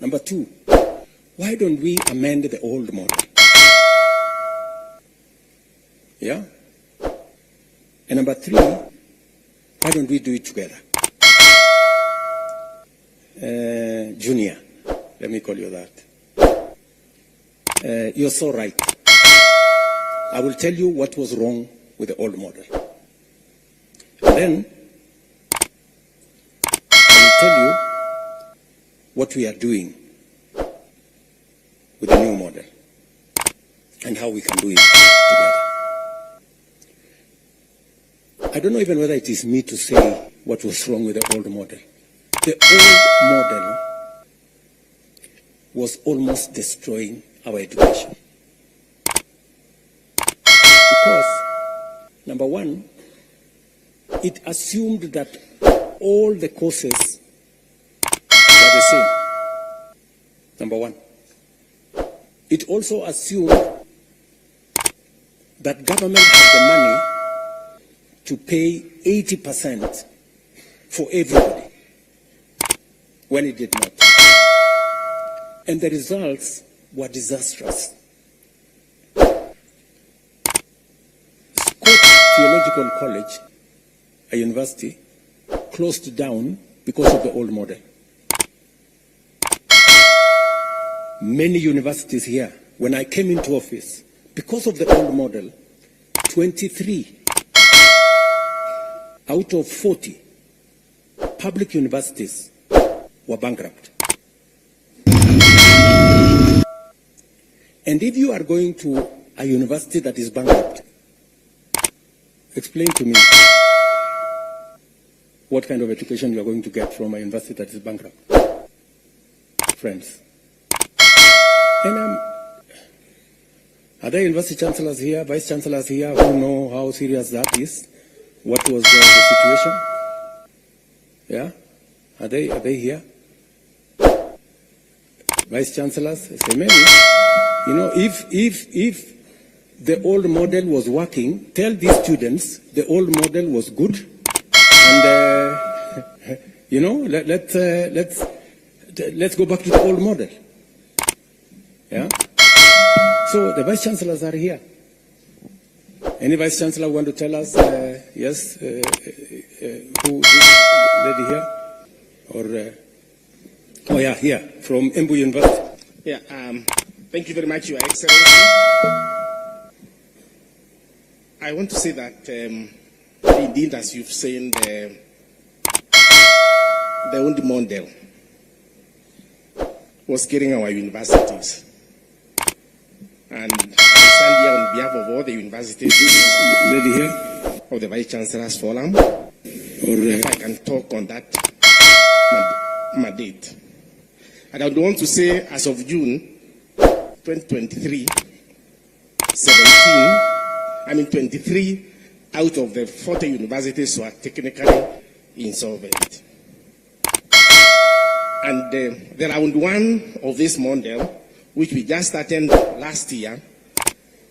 Number two, why don't we amend the old model? Yeah? And number three, why don't we do it together? Junior, let me call you that. You're so right. I will tell you what was wrong with the old model. And then I will tell you what we are doing with the new model and how we can do it together. I don't know even whether it is me to say what was wrong with the old model. The old model was almost destroying our education. Because, number one, it assumed that all the courses were the same. Number one. It also assumed that government had the money to pay 80% for everybody, when it did not. And the results were disastrous. Scott Theological College, a university, closed down because of the old model. Many universities here, when I came into office, because of the old model, 23 out of 40 public universities were bankrupt. And if you are going to a university that is bankrupt, explain to me what kind of education you are going to get from a university that is bankrupt. Friends. And are there university chancellors here, vice chancellors here who know how serious that is? What was the situation? Yeah? Are they here? Vice chancellors, Semeni, you know, if the old model was working, tell these students the old model was good, and you know, let's go back to the old model. Yeah. So the vice chancellors are here. Any vice chancellor want to tell us? Yes. Who? This lady here, or oh yeah, here from Embu University. Yeah. Thank you very much, Your Excellency. I want to say that indeed, as you've said, the old model was killing our universities. And I stand here on behalf of all the universities Lady here, of the Vice Chancellor's Forum. or If I can talk on that mandate. And I would want to say, as of June 2023, 23 out of the 40 universities were technically insolvent. And the round one of this model, which we just started last year,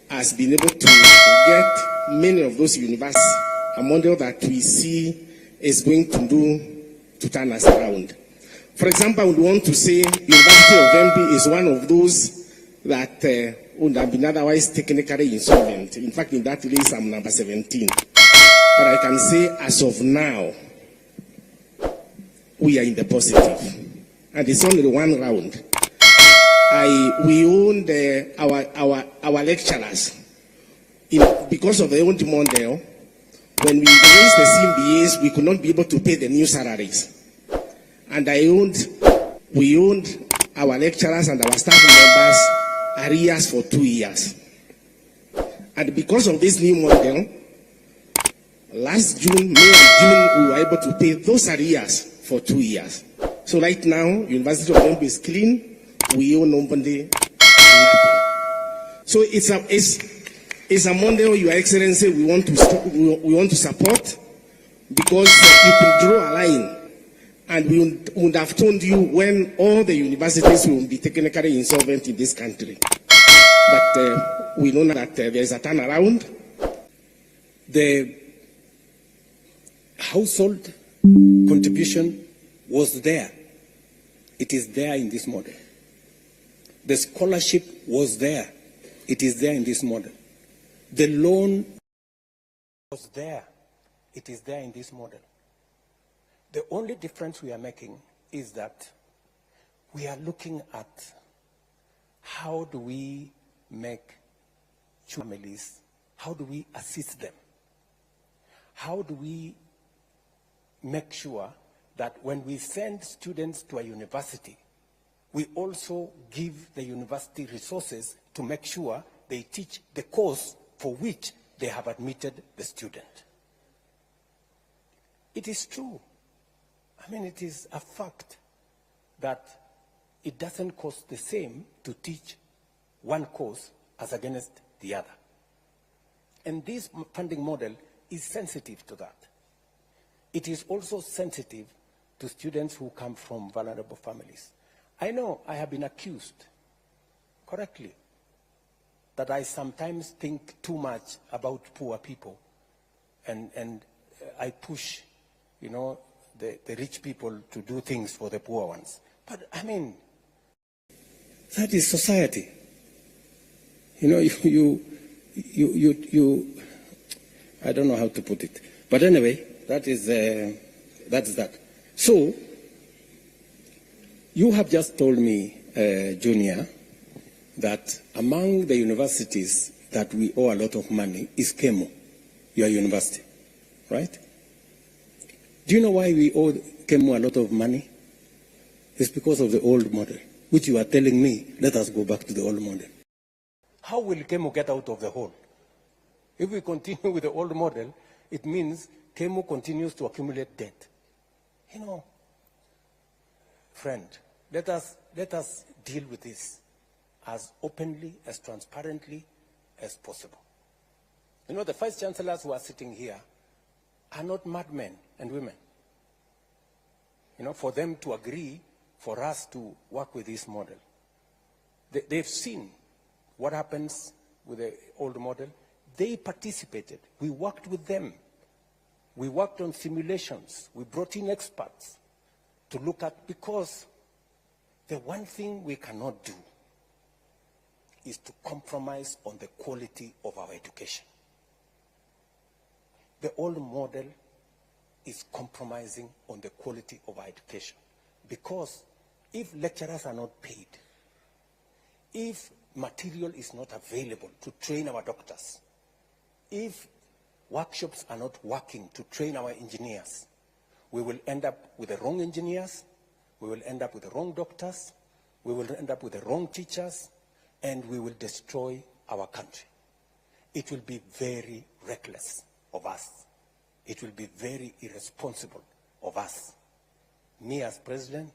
has been able to get many of those universities a model that we see is going to turn us around. For example, I would want to say University of Embu is one of those that would have been otherwise technically insolvent. In fact, in that list, I'm number 17. But I can say, as of now, we are in the positive. And it's only one round. We owned our lecturers. Because of the old model, when we raised the CMBAs, we could not be able to pay the new salaries. And we owned our lecturers and our staff members arrears for 2 years. And because of this new model, last June, May and June, we were able to pay those arrears for 2 years. So right now, University of Embu is clean. We owe nobody nothing. So it's a model, Your Excellency, we want to support, because you can draw a line, and we would have told you when all the universities will be technically insolvent in this country. But we know that there is a turnaround. the household contribution was there. It is there in this model. The scholarship was there. It is there in this model. The loan was there. It is there in this model. The only difference we are making is that we are looking at how do we make families, how do we assist them? How do we make sure that when we send students to a university, we also give the university resources to make sure they teach the course for which they have admitted the student. It is true. I mean, it is a fact that it doesn't cost the same to teach one course as against the other. And this funding model is sensitive to that. It is also sensitive to students who come from vulnerable families. I know I have been accused, correctly, that I sometimes think too much about poor people and I push, you know, the rich people to do things for the poor ones. But I mean, that is society. You know, I don't know how to put it. But anyway, that's that. So, you have just told me, Junior, that among the universities that we owe a lot of money is KEMO, your university, right? Do you know why we owe KEMO a lot of money? It's because of the old model, which you are telling me, let us go back to the old model. How will KEMO get out of the hole? If we continue with the old model, it means KEMO continues to accumulate debt. You know, friend, let us deal with this as openly, as transparently as possible. You know, the vice chancellors who are sitting here are not madmen and women. You know, for them to agree for us to work with this model. They've seen what happens with the old model. They participated. We worked with them. We worked on simulations. We brought in experts to look at, because the one thing we cannot do is to compromise on the quality of our education. The old model is compromising on the quality of our education, because if lecturers are not paid, if material is not available to train our doctors, if workshops are not working to train our engineers, we will end up with the wrong engineers, we will end up with the wrong doctors, we will end up with the wrong teachers, and we will destroy our country. It will be very reckless of us. It will be very irresponsible of us. Me as president,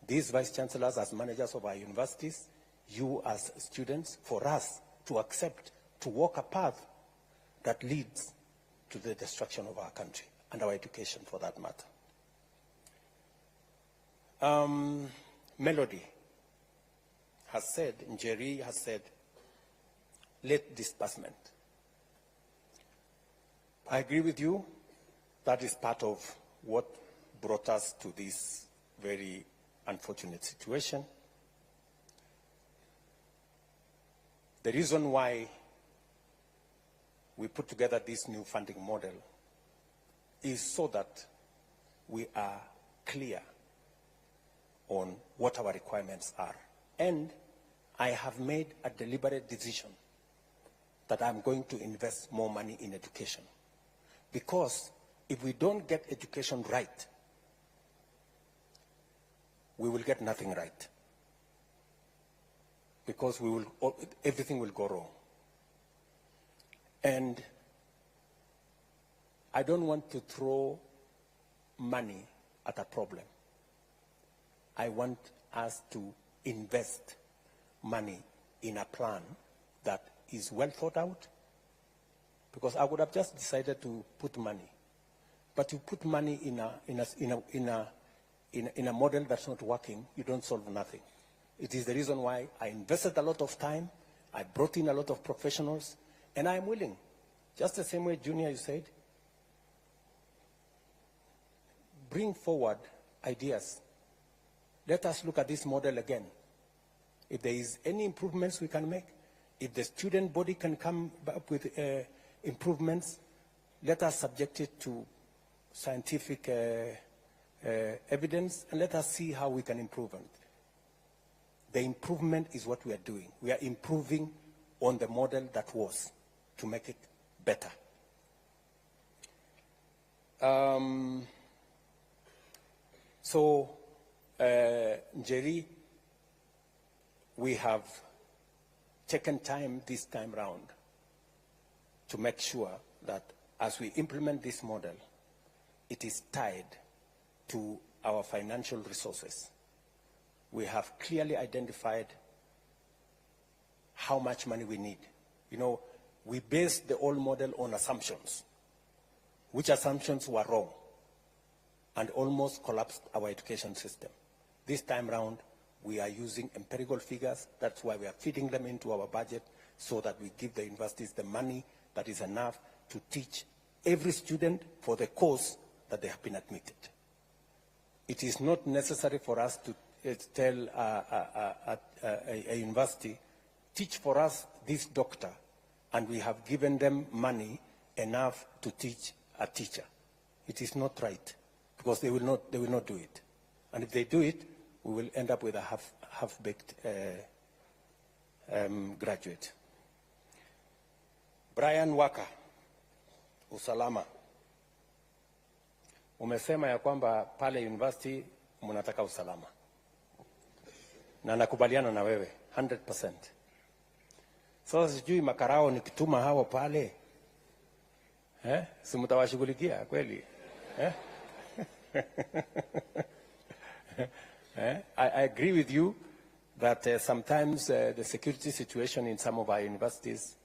these vice chancellors as managers of our universities, you as students, for us to accept, to walk a path that leads to the destruction of our country and our education, for that matter. Melody has said, Njeri has said, late disbursement. I agree with you. That is part of what brought us to this very unfortunate situation. The reason why we put together this new funding model is so that we are clear on what our requirements are. And I have made a deliberate decision that I'm going to invest more money in education. Because if we don't get education right, we will get nothing right. Because everything will go wrong. And I don't want to throw money at a problem. I want us to invest money in a plan that is well thought out, because I would have just decided to put money. But you put money in a model that's not working, you don't solve nothing. It is the reason why I invested a lot of time, I brought in a lot of professionals, and I'm willing, just the same way, Junior, you said, bring forward ideas let us look at this model again. If there is any improvements we can make, if the student body can come up with improvements, let us subject it to scientific evidence, and let us see how we can improve it. The improvement is what we are doing. We are improving on the model that was to make it better. Njeri, we have taken time this time round to make sure that as we implement this model, it is tied to our financial resources. We have clearly identified how much money we need. You know, we based the old model on assumptions, which assumptions were wrong and almost collapsed our education system. This time round, we are using empirical figures. That's why we are feeding them into our budget so that we give the universities the money that is enough to teach every student for the course that they have been admitted. It is not necessary for us to tell a university, teach for us this doctor, and we have given them money enough to teach a teacher. It is not right, because they will not do it. And if they do it, we will end up with a half-baked graduate. Brian Waka, usalama. Umesema ya kwamba pale university mnataka usalama. Na nakubaliana na wewe 100%. Sasa sijui makarao nikituma hao pale, si mtawashughulikia kweli? I agree with you that sometimes the security situation in some of our universities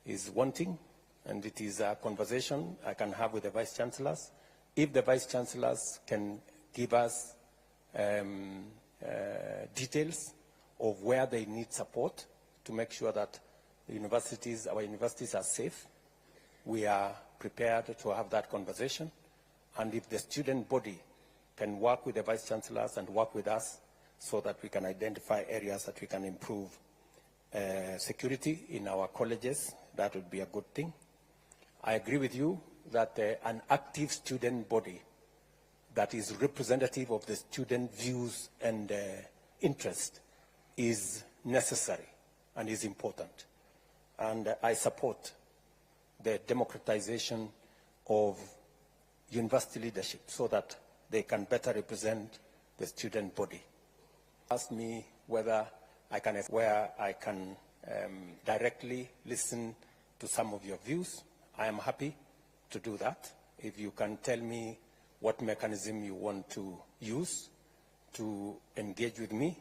is wanting, and it is a conversation I can have with the vice chancellors. If the vice chancellors can give us details of where they need support to make sure that the universities, our universities are safe, we are prepared to have that conversation. And if the student body can work with the vice chancellors and work with us so that we can identify areas that we can improve security in our colleges, that would be a good thing. I agree with you that an active student body that is representative of the student views and interest is necessary and is important. And I support the democratization of university leadership so that they can better represent the student body. Ask me whether I can directly listen to some of your views. I am happy to do that. If you can tell me what mechanism you want to use to engage with me.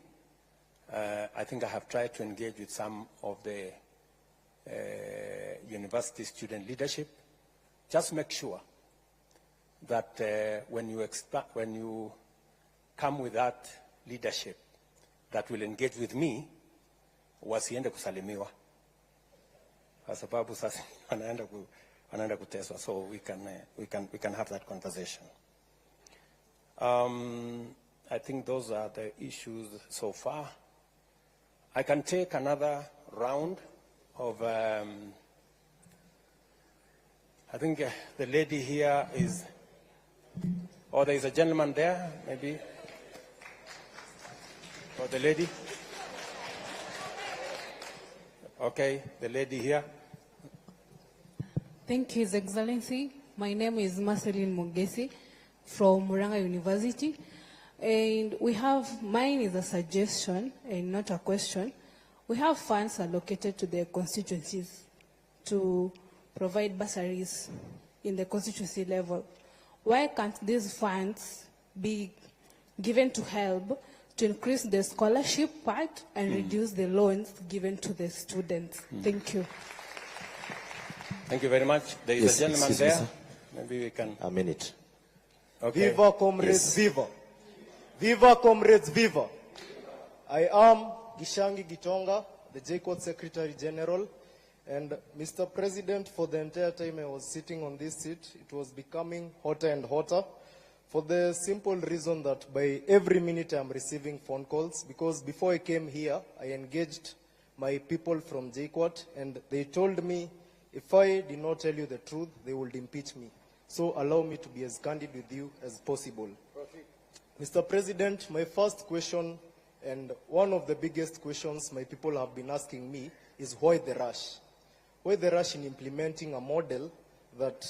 I think I have tried to engage with some of the university student leadership. Just make sure that when you come with that leadership that will engage with me, wasiende kusalimiwa, kwa sababu sasa wanaenda kuteswa. So we can have that conversation. I think those are the issues so far. I can take another round of. I think the lady here is. Or there is a gentleman there, maybe. Or the lady. Okay, the lady here. Thank you, His Excellency. My name is Marceline Mugesi from Muranga University. And mine is a suggestion and not a question. We have funds allocated to the constituencies to provide bursaries in the constituency level. Why can't these funds be given to help to increase the scholarship part and reduce the loans given to the students? Thank you. Thank you very much. There is a gentleman there. Me, maybe we can. A minute. Okay. Viva comrades, viva. Viva comrades, viva. I am Gishangi Gitonga, the JCOT Secretary General. And Mr. President, for the entire time I was sitting on this seat, it was becoming hotter and hotter. For the simple reason that by every minute I'm receiving phone calls, because before I came here, I engaged my people from JKUAT, and they told me if I did not tell you the truth, they would impeach me. So allow me to be as candid with you as possible. Mr. President, my first question, and one of the biggest questions my people have been asking me, is why the rush? Why the rush in implementing a model that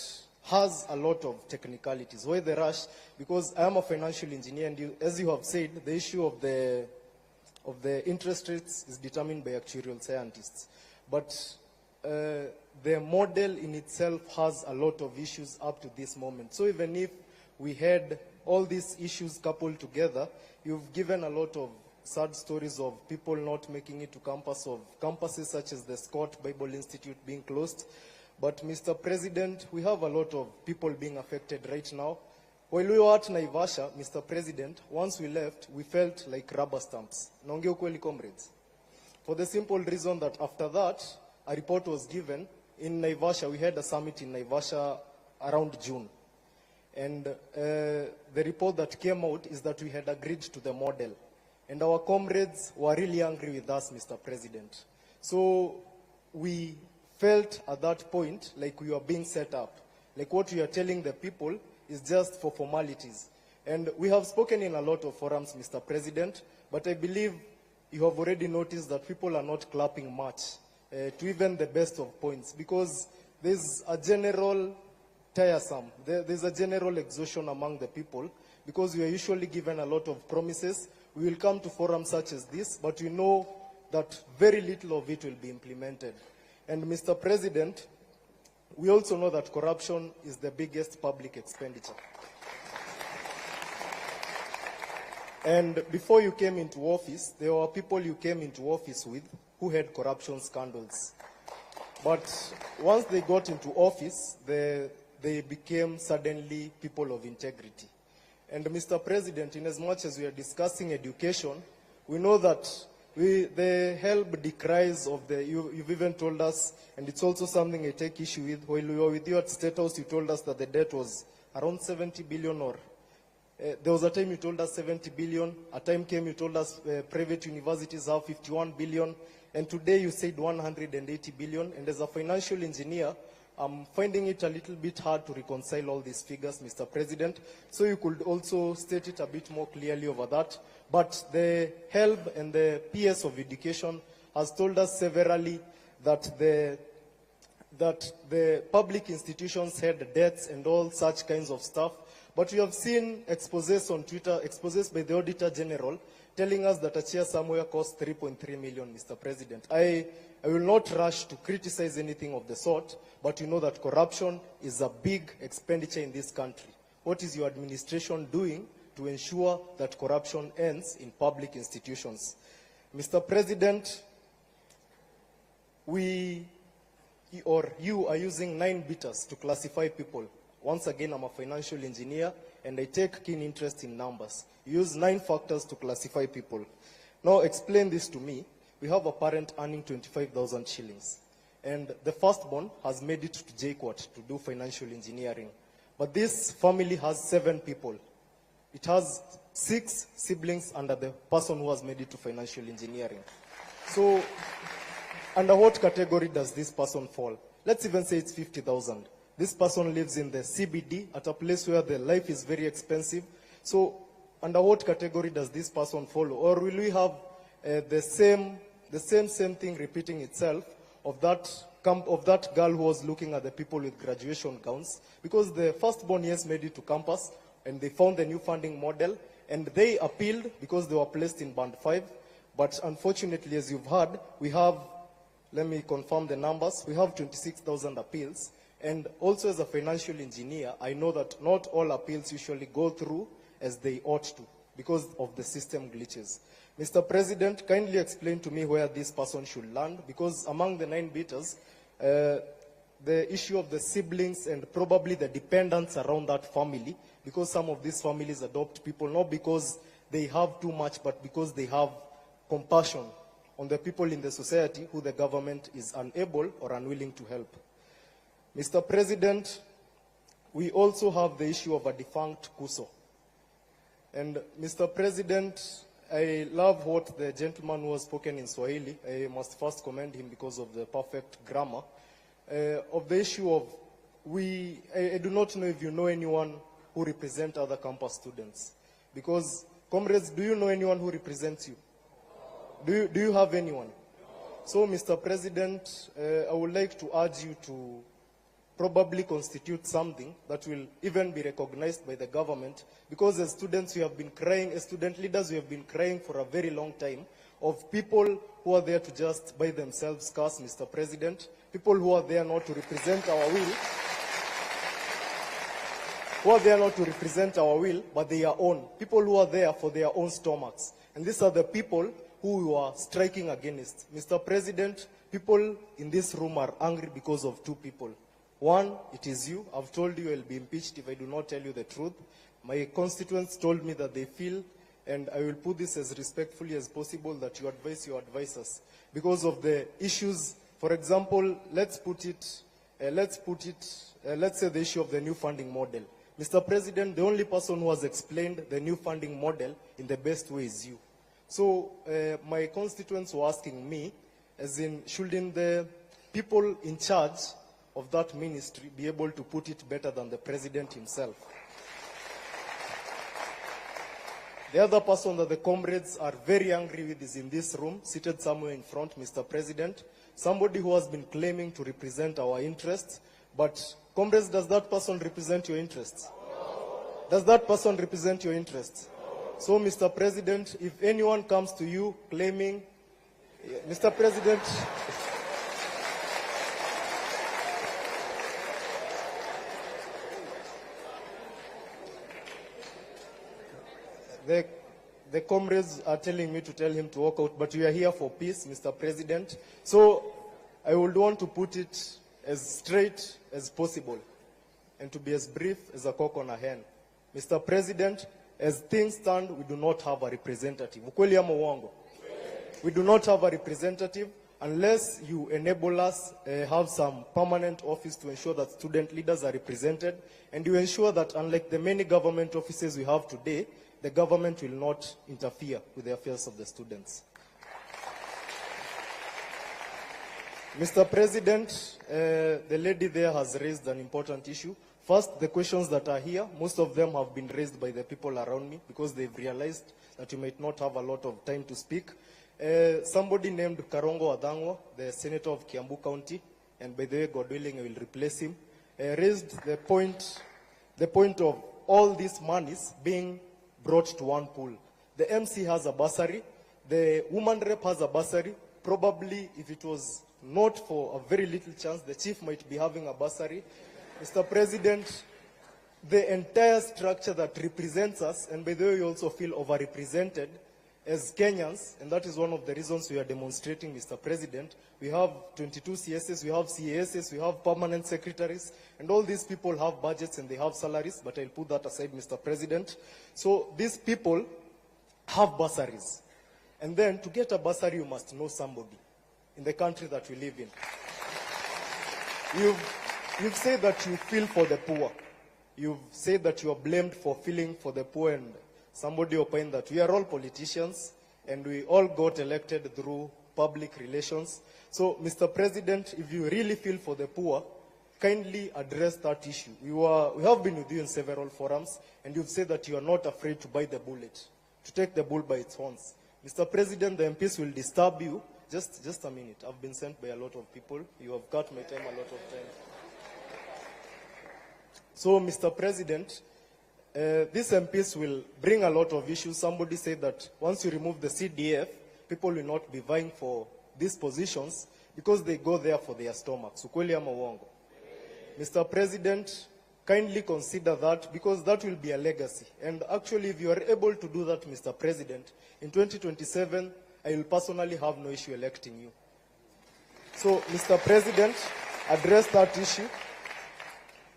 has a lot of technicalities? Why the rush? Because I am a financial engineer, and as you have said, the issue of the interest rates is determined by actuarial scientists. But the model in itself has a lot of issues up to this moment. So even if we had all these issues coupled together, you've given a lot of sad stories of people not making it to campus, of campuses such as the Scott Bible Institute being closed. But Mr. President, we have a lot of people being affected right now. While we were at Naivasha, Mr. President, once we left, we felt like rubber stamps. Naongea ukweli, comrades. For the simple reason that after that, a report was given in Naivasha. We had a summit in Naivasha around June. And the report that came out is that we had agreed to the model. And our comrades were really angry with us, Mr. President. So we felt at that point like we were being set up. Like what we are telling the people is just for formalities. And we have spoken in a lot of forums, Mr. President, but I believe you have already noticed that people are not clapping much to even the best of points, because there's a general tiresome. There's a general exhaustion among the people, because we are usually given a lot of promises. We will come to forums such as this, but we know that very little of it will be implemented. And Mr. President, we also know that corruption is the biggest public expenditure. And before you came into office, there were people you came into office with who had corruption scandals. But once they got into office, they became suddenly people of integrity. And Mr. President, in as much as we are discussing education, we know that the HELB decries of you've even told us, and it's also something I take issue with. While we were with you at State House, you told us that the debt was around 70 billion, or there was a time you told us 70 billion. A time came you told us private universities have 51 billion. And today you said 180 billion. And as a financial engineer, I'm finding it a little bit hard to reconcile all these figures, Mr. President. So you could also state it a bit more clearly over that. But the HELB and the PS of Education has told us severally that the public institutions had debts and all such kinds of stuff. But we have seen exposés on Twitter, exposés by the Auditor General, telling us that a chair somewhere cost 3.3 million, Mr. President. I will not rush to criticize anything of the sort, but you know that corruption is a big expenditure in this country. What is your administration doing to ensure that corruption ends in public institutions? Mr. President, you are using 9 beaters to classify people. Once again, I'm a financial engineer, and I take keen interest in numbers. You use 9 factors to classify people. Now, explain this to me. We have a parent earning 25,000 shillings, and the firstborn has made it to JKUAT to do financial engineering. But this family has 7 people. It has 6 siblings under the person who has made it to financial engineering. So, under what category does this person fall? Let's even say it's 50,000. This person lives in the CBD at a place where the life is very expensive. So under what category does this person fall? Or will we have the same thing repeating itself of that girl who was looking at the people with graduation gowns? Because the firstborn, yes, made it to campus, and they found the new funding model, and they appealed because they were placed in band 5. But unfortunately, as you've heard, we have, let me confirm the numbers, we have 26,000 appeals. And also as a financial engineer, I know that not all appeals usually go through as they ought to because of the system glitches. Mr. President, kindly explain to me where this person should land, because among the 9 beaters, the issue of the siblings and probably the dependents around that family, because some of these families adopt people not because they have too much, but because they have compassion on the people in the society who the government is unable or unwilling to help. Mr. President, we also have the issue of a defunct KUSO. And Mr. President, I love what the gentleman who has spoken in Swahili. I must first commend him because of the perfect grammar. Of the issue of I do not know if you know anyone who represents other campus students. Because, comrades, do you know anyone who represents you? Do you have anyone? So, Mr. President, I would like to urge you to probably constitute something that will even be recognized by the government, because as students we have been crying, as student leaders we have been crying for a very long time of people who are there to just by themselves cast, Mr. President, people who are there not to represent our will, who are there not to represent our will, but their own, people who are there for their own stomachs. And these are the people who you are striking against. Mr. President, people in this room are angry because of two people. One, it is you. I've told you I'll be impeached if I do not tell you the truth. My constituents told me that they feel, and I will put this as respectfully as possible, that you advise your advisors. Because of the issues, for example, let's say the issue of the new funding model. Mr. President, the only person who has explained the new funding model in the best way is you. So my constituents were asking me, as in, shouldn't the people in charge of that ministry be able to put it better than the president himself? The other person that the comrades are very angry with is in this room, seated somewhere in front, Mr. President, somebody who has been claiming to represent our interests. But, comrades, does that person represent your interests? Does that person represent your interests? So, Mr. President, if anyone comes to you claiming, Mr. President, the comrades are telling me to tell him to walk out, but we are here for peace, Mr. President. So I would want to put it as straight as possible and to be as brief as a cock on a hen. Mr. President, as things stand, we do not have a representative. Ukweli ama uongo? We do not have a representative unless you enable us have some permanent office to ensure that student leaders are represented, and you ensure that, unlike the many government offices we have today, the government will not interfere with the affairs of the students. Mr. President, the lady there has raised an important issue. First, the questions that are here, most of them have been raised by the people around me because they've realized that you might not have a lot of time to speak. Somebody named Karongo Adangwa, the senator of Kiambu County, and by the way, God willing, I will replace him, raised the point of all these monies being brought to one pool. The MC has a bursary, the woman rep has a bursary. Probably, if it was not for a very little chance, the chief might be having a bursary. Mr. President, the entire structure that represents us, and by the way, we also feel overrepresented as Kenyans, and that is one of the reasons we are demonstrating, Mr. President. We have 22 CSS, we have CASs, we have permanent secretaries, and all these people have budgets and they have salaries, but I'll put that aside, Mr. President. So these people have bursaries. And then to get a bursary, you must know somebody in the country that we live in. You've said that you feel for the poor. You've said that you are blamed for feeling for the poor, and somebody opined that we are all politicians and we all got elected through public relations. So, Mr. President, if you really feel for the poor, kindly address that issue. We have been with you in several forums, and you've said that you are not afraid to bite the bullet, to take the bull by its horns. Mr. President, the MPs will disturb you. Just a minute. I've been sent by a lot of people. You have cut my time a lot of time. So, Mr. President, these MPs will bring a lot of issues. Somebody said that once you remove the CDF, people will not be vying for these positions because they go there for their stomachs. Ukweli ama uongo? Mr. President, kindly consider that, because that will be a legacy. And actually, if you are able to do that, Mr. President, in 2027, I will personally have no issue electing you. So, Mr. President, address that issue.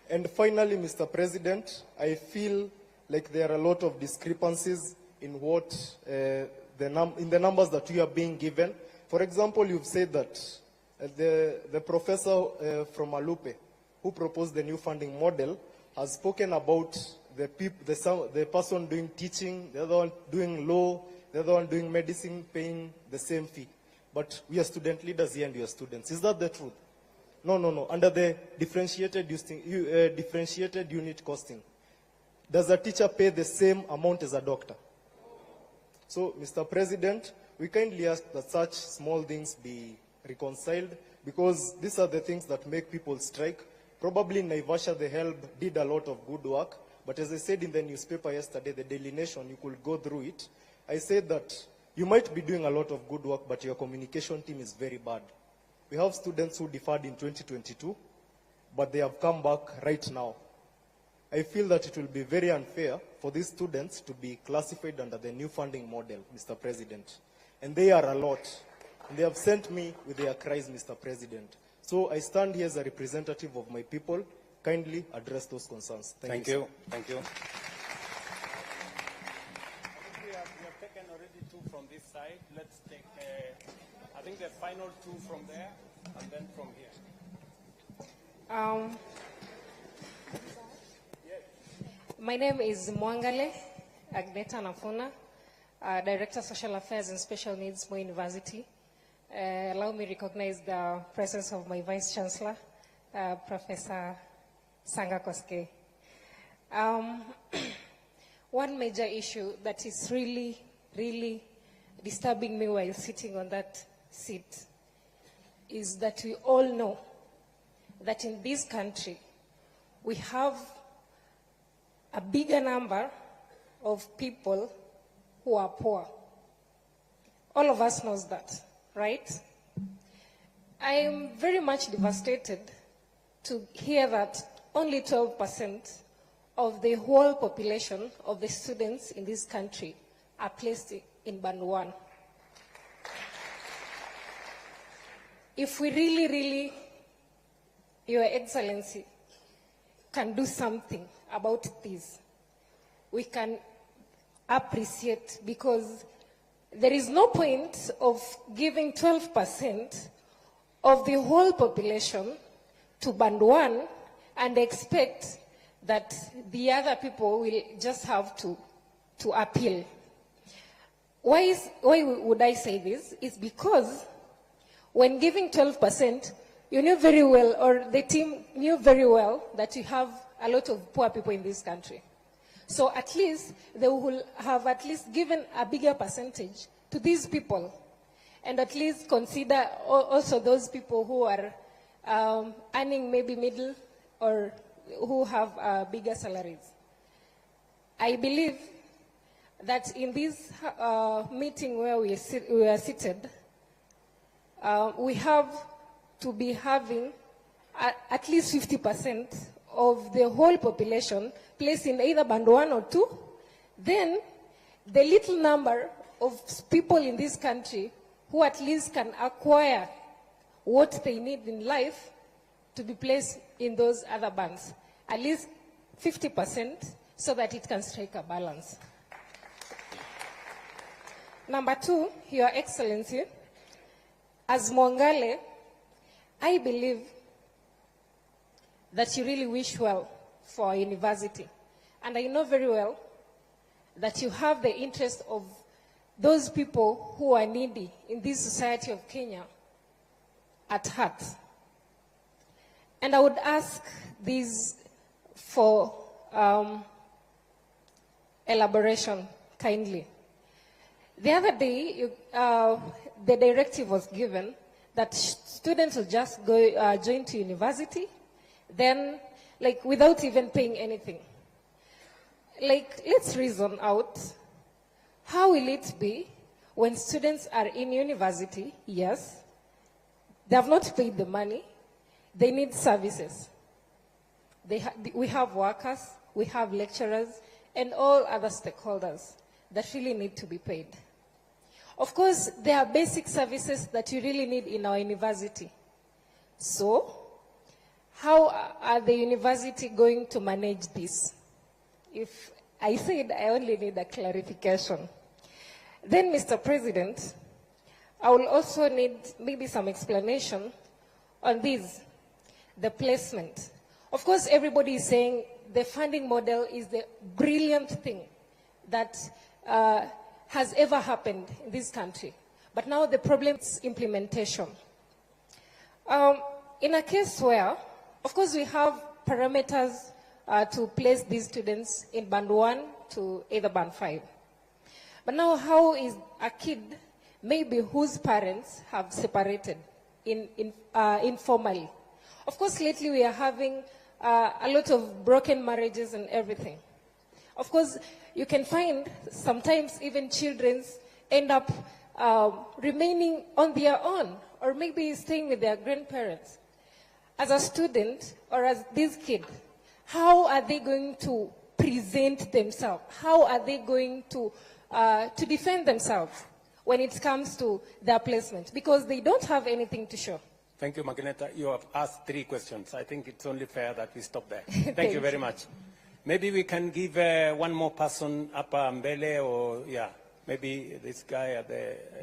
And finally, Mr. President, I feel like there are a lot of discrepancies in what in the numbers that we are being given. For example, you've said that the professor from Alupe, who proposed the new funding model, has spoken about the person doing teaching, the other one doing law, the other one doing medicine, paying the same fee. But we are student leaders here and we are students. Is that the truth? No, no, no. Under the differentiated unit costing, does a teacher pay the same amount as a doctor? So, Mr. President, we kindly ask that such small things be reconciled, because these are the things that make people strike. Probably in Naivasha, the HELB did a lot of good work, but as I said in the newspaper yesterday, the Daily Nation, you could go through it. I said that you might be doing a lot of good work, but your communication team is very bad. We have students who deferred in 2022, but they have come back right now. I feel that it will be very unfair for these students to be classified under the new funding model, Mr. President. And they are a lot. And they have sent me with their cries, Mr. President. So I stand here as a representative of my people. Kindly address those concerns. Thank you. Thank you. We have taken already two from this side. Let's take, I think the final two from there, and then from here. My name is Mwangale Agneta Nafuna, Director of Social Affairs and Special Needs, Moi University. Allow me to recognize the presence of my Vice Chancellor, Professor Sanga Koske. One major issue that is really, really disturbing me while sitting on that seat is that we all know that in this country, we have a bigger number of people who are poor. All of us knows that, right? I am very much devastated to hear that only 12% of the whole population of the students in this country are placed in Band 1. If we really, really, Your Excellency, can do something about this, we can appreciate, because there is no point of giving 12% of the whole population to Band 1 and expect that the other people will just have to appeal. Why would I say this? It's because when giving 12%, you knew very well, or the team knew very well, that you have a lot of poor people in this country. So at least they will have at least given a bigger percentage to these people, and at least consider also those people who are earning maybe middle or who have bigger salaries. I believe that in this meeting where we are seated, we have to be having at least 50% of the whole population placed in either Band 1 or 2. Then the little number of people in this country who at least can acquire what they need in life to be placed in those other bands. At least 50%, so that it can strike a balance. Number 2, Your Excellency, as Mwangale, I believe that you really wish well for our university. And I know very well that you have the interest of those people who are needy in this society of Kenya at heart. And I would ask this for elaboration, kindly. The other day, the directive was given that students will just go join to university, then, like, without even paying anything. Like, let's reason out, how will it be when students are in university? Yes, they have not paid the money, they need services. We have workers, we have lecturers, and all other stakeholders that really need to be paid. Of course, there are basic services that you really need in our university. So, how are the university going to manage this? If I said I only need a clarification. Then, Mr. President, I will also need maybe some explanation on this, the placement. Of course, everybody is saying the funding model is the brilliant thing that has ever happened in this country. But now the problem is implementation. In a case where, of course, we have parameters to place these students in band 1 to either band 5. But now how is a kid, maybe whose parents have separated informally? Of course, lately we are having a lot of broken marriages and everything. Of course, you can find sometimes even children end up remaining on their own or maybe staying with their grandparents. As a student or as this kid, how are they going to present themselves? How are they going to defend themselves when it comes to their placement? Because they don't have anything to show. Thank you, Magineta. You have asked 3 questions. I think it's only fair that we stop there. Thank you very much. Maybe we can give one more person, Apa Mbele, or yeah, maybe this guy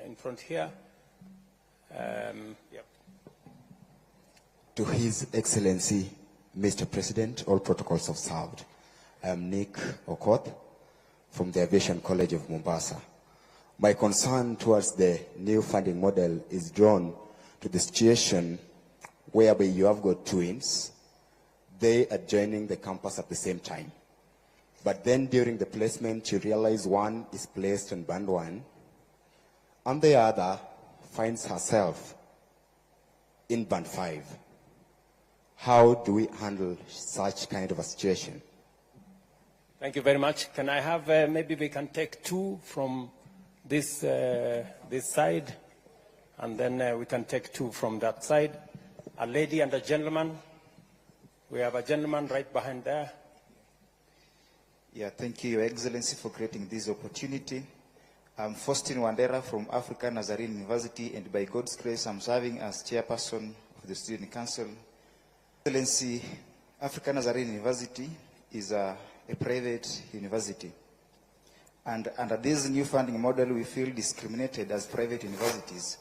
in front here. Yep. To His Excellency, Mr. President, all protocols observed. I am Nick Okoth from the Aviation College of Mombasa. My concern towards the new funding model is drawn to the situation whereby you have got twins. They are joining the campus at the same time. But then during the placement, you realize one is placed in band 1 and the other finds herself in band 5. How do we handle such kind of a situation? Thank you very much. Can I have, maybe we can take 2 from this side, and then we can take 2 from that side. A lady and a gentleman. We have a gentleman right behind there. Yeah, thank you, Your Excellency, for creating this opportunity. I'm Faustin Wandera from African Nazarene University, and by God's grace, I'm serving as chairperson of the Student Council. Excellency, African Nazarene University is a private university. And under this new funding model, we feel discriminated as private universities.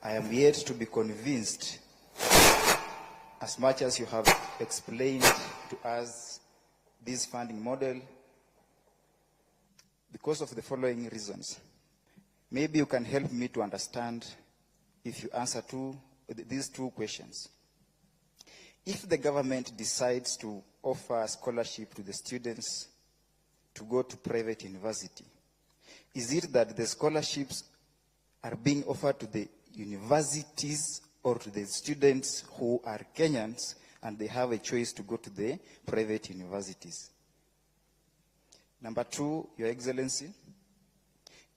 I am yet to be convinced, as much as you have explained to us this funding model, because of the following reasons. Maybe you can help me to understand if you answer these 2 questions. If the government decides to offer scholarship to the students to go to private university, is it that the scholarships are being offered to the universities or to the students who are Kenyans and they have a choice to go to the private universities? Number 2, Your Excellency,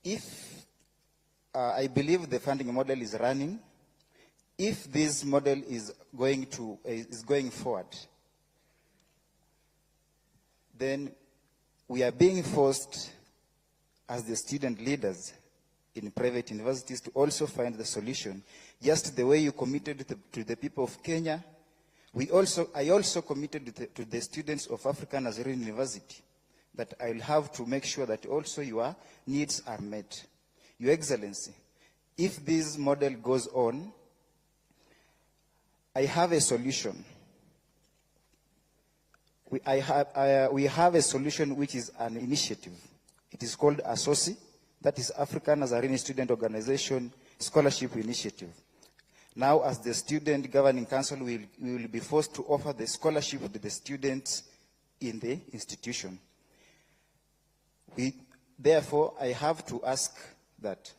if I believe the funding model is running, if this model is going forward, then we are being forced as the student leaders in private universities to also find the solution. Just the way you committed to the people of Kenya, I also committed to the students of African Nazarene University that I will have to make sure that also your needs are met. Your Excellency, if this model goes on, I have a solution. We have a solution which is an initiative. It is called ASOSI, that is African Nazarene Student Organization Scholarship Initiative. Now, as the Student Governing Council, we will be forced to offer the scholarship to the students in the institution. Therefore, I have to ask that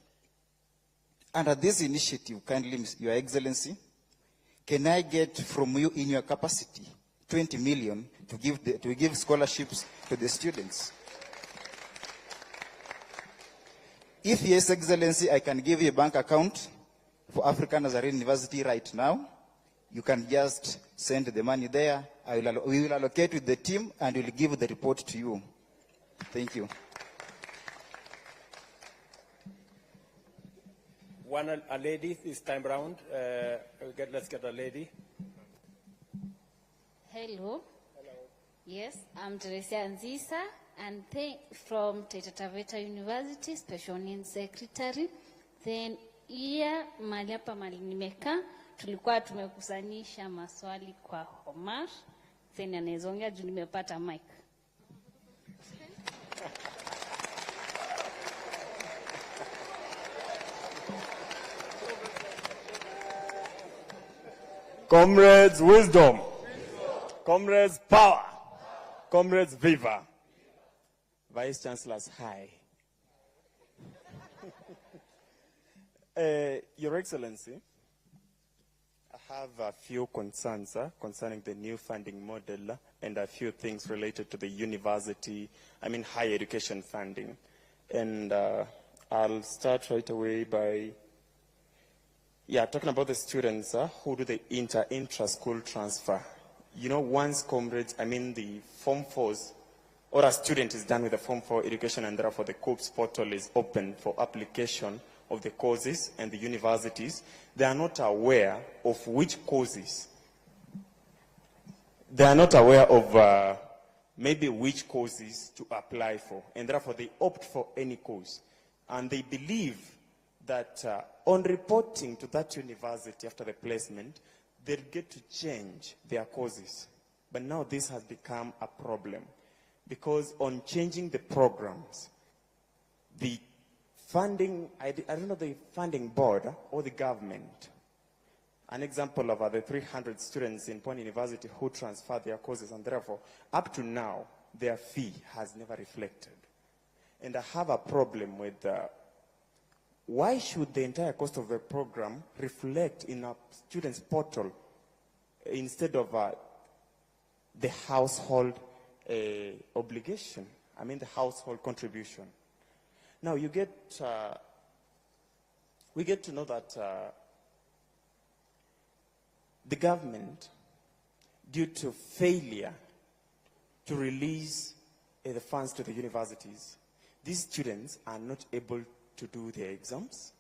under this initiative, kindly, Your Excellency, can I get from you in your capacity 20 million to give scholarships to the students? If yes, Excellency, I can give you a bank account for African Nazarene University right now. You can just send the money there. We will allocate with the team and we will give the report to you. Thank you. A lady this time round. Let's get a lady. Hello. Yes, I'm Teresia Nzisa, and from Taita Taveta University, Special Needs Secretary. Then mahali hapa mahali nimekaa tulikuwa tumekusanisha maswali kwa Omar. then anaweza ongea juu nimepata mic. Comrades, wisdom. Comrades, power. Comrades, viva. Vice Chancellors, hi. Your Excellency, I have a few concerns concerning the new funding model and a few things related to the university, higher education funding. And I'll start right away by talking about the students who do the intra-school transfer. You know, once comrades, the Form 4s, or a student is done with the Form 4 education and therefore the COOPS portal is open for application of the courses and the universities, they are not aware of which courses. They are not aware of maybe which courses to apply for, and therefore they opt for any course. And they believe that on reporting to that university after the placement, they'll get to change their courses. But now this has become a problem, because on changing the programs, the funding, I don't know, the funding board or the government, an example of the 300 students in Pwani University who transferred their courses, and therefore, up to now, their fee has never reflected. And I have a problem with why should the entire cost of the program reflect in a student's portal instead of the household obligation? The household contribution. Now we get to know that the government, due to failure to release the funds to the universities, these students are not able to do their exams.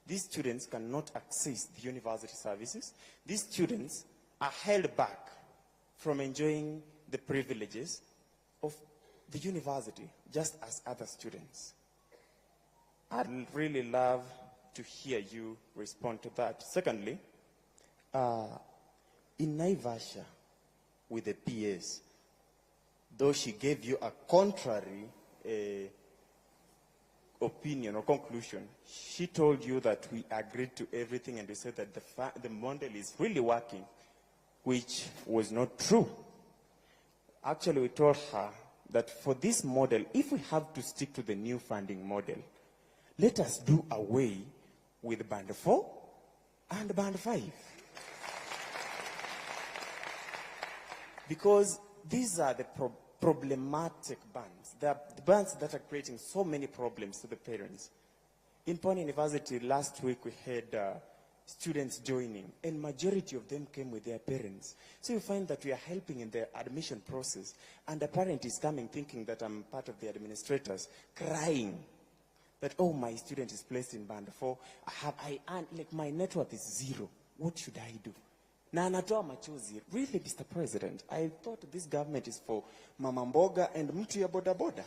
These students cannot access the university services. These students are held back from enjoying the privileges of the university, just as other students. I'd really love to hear you respond to that. Secondly, in Naivasha, with the PS, though she gave you a contrary opinion or conclusion, she told you that we agreed to everything and we said that the model is really working, which was not true. Actually, we told her that for this model, if we have to stick to the new funding model, let us do away with Band 4 and Band 5. Because these are the problematic bands. They are the bands that are creating so many problems to the parents. In Pwani University last week we had students joining, and majority of them came with their parents. So you find that we are helping in the admission process, and a parent is coming thinking that I'm part of the administrators, crying that, oh, my student is placed in Band 4, my net worth is 0. What should I do? Na anatoa machozi. Really, Mr. President, I thought this government is for Mama Mboga and mtu ya boda boda.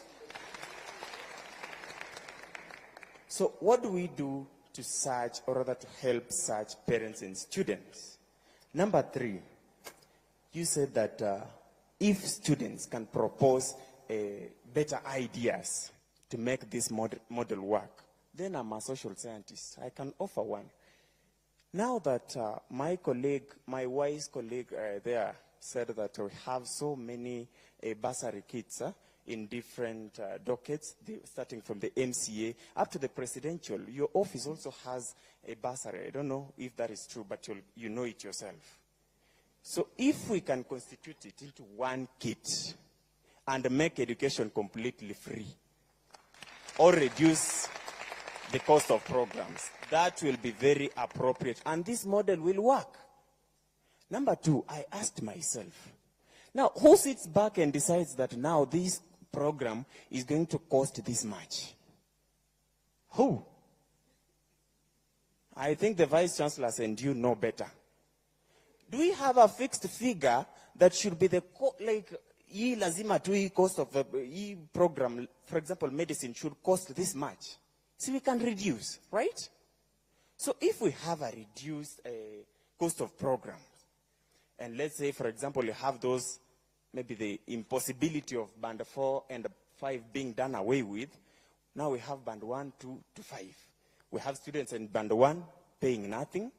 So what do we do to search, or rather to help such parents and students? Number 3, you said that if students can propose better ideas to make this model work, then I'm a social scientist. I can offer one. Now that my wise colleague there said that we have so many bursary kits in different dockets, starting from the MCA up to the presidential. Your office also has a bursary. I don't know if that is true, but you know it yourself. So if we can constitute it into one kit and make education completely free, or reduce the cost of programs, that will be very appropriate, and this model will work. Number 2, I asked myself, now who sits back and decides that now this program is going to cost this much? Who? I think the Vice Chancellors and you know better. Do we have a fixed figure that should be the lazima tu cost of the program? For example, medicine should cost this much, so we can reduce, right? So if we have a reduced cost of programs, and let's say, for example, you have those maybe the impossibility of band 4 and 5 being done away with, now we have band 1, 2 to 5. We have students in band 1 paying nothing,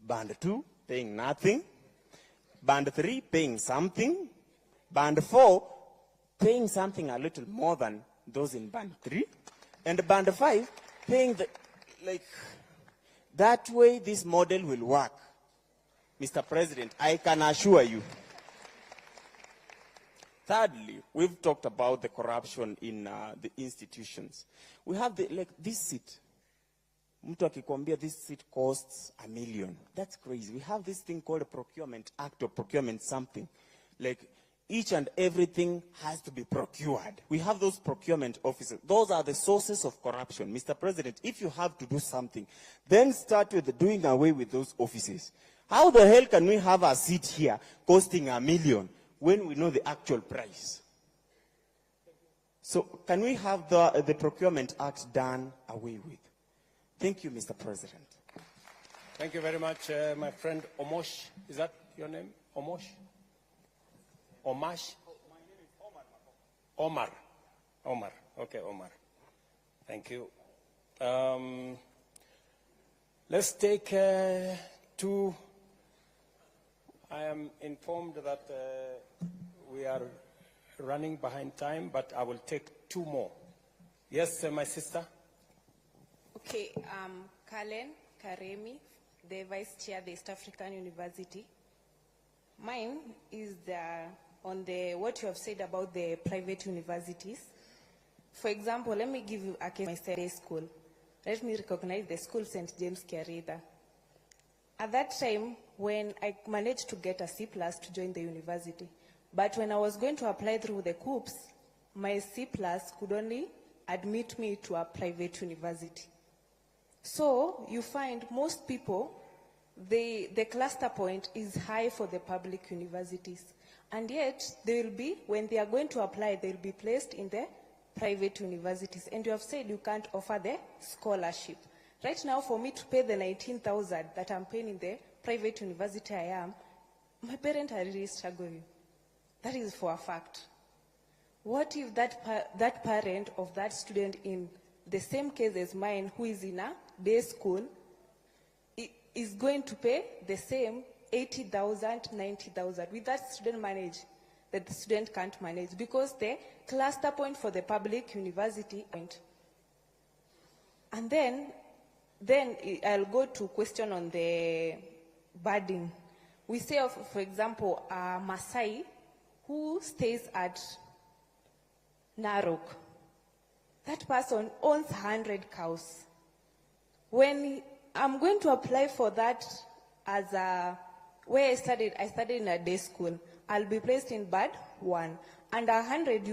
band 2 paying nothing, band 3 paying something, band 4 paying something a little more than those in band 3, and band 5 paying that way this model will work. Mr. President, I can assure you. Thirdly, we've talked about the corruption in the institutions. We have this seat. Mtu akikwambia this seat costs $1 million. That's crazy. We have this thing called a procurement act or procurement something. Like each and everything has to be procured. We have those procurement officers. Those are the sources of corruption. Mr. President, if you have to do something, then start with doing away with those offices. How the hell can we have a seat here costing $1 million when we know the actual price? So can we have the procurement act done away with? Thank you, Mr. President. Thank you very much, my friend Omosh. Is that your name? Omosh? Omash? My name is Omar. Omar. Okay, Omar. Thank you. Let's take two. I am informed that we are running behind time, but I will take two more. Yes, my sister? Okay, Kalen Karemi, the Vice Chair of the East African University. Mine is on what you have said about the private universities. For example, let me give you a case of my school. Let me recognize the school St. James Kiarida. At that time, when I managed to get a C+ to join the university, but when I was going to apply through the COOPS, my C+ could only admit me to a private university. So you find most people, the cluster point is high for the public universities. And yet, they will be, when they are going to apply, they will be placed in the private universities. And you have said you can't offer the scholarship. Right now, for me to pay the 19,000 that I'm paying in the private university I am, my parents are really struggling. That is for a fact. What if that parent of that student in the same case as mine, who is in a day school, is going to pay the same 80,000, 90,000? Will that student manage? That the student can't manage because the cluster point for the public university point. And then I'll go to question on the burden. We say, for example, a Maasai who stays at Narok. That person owns 100 cows. When I'm going to apply for that as where I studied in a day school, I'll be placed in band 1. And 100,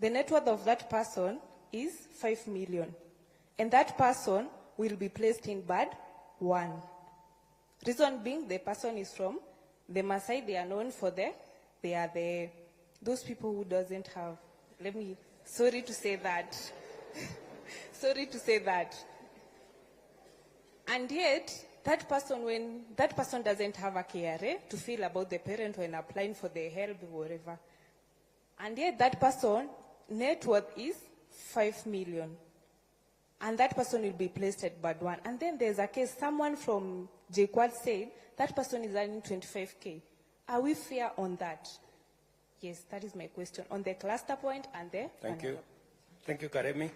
the net worth of that person is 5 million. And that person will be placed in band 1. Reason being, the person is from the Maasai. They are known for those people who doesn't have, sorry to say that. Sorry to say that. And yet, when that person doesn't have a KRA to feel about the parent when applying for the help or whatever. And yet that person net worth is 5 million. And that person will be placed at band 1. And then there's a case, someone from JKUAT said that person is earning 25K. Are we fair on that? Yes, that is my question. On the cluster point and the... Thank you. Thank you, Karemi.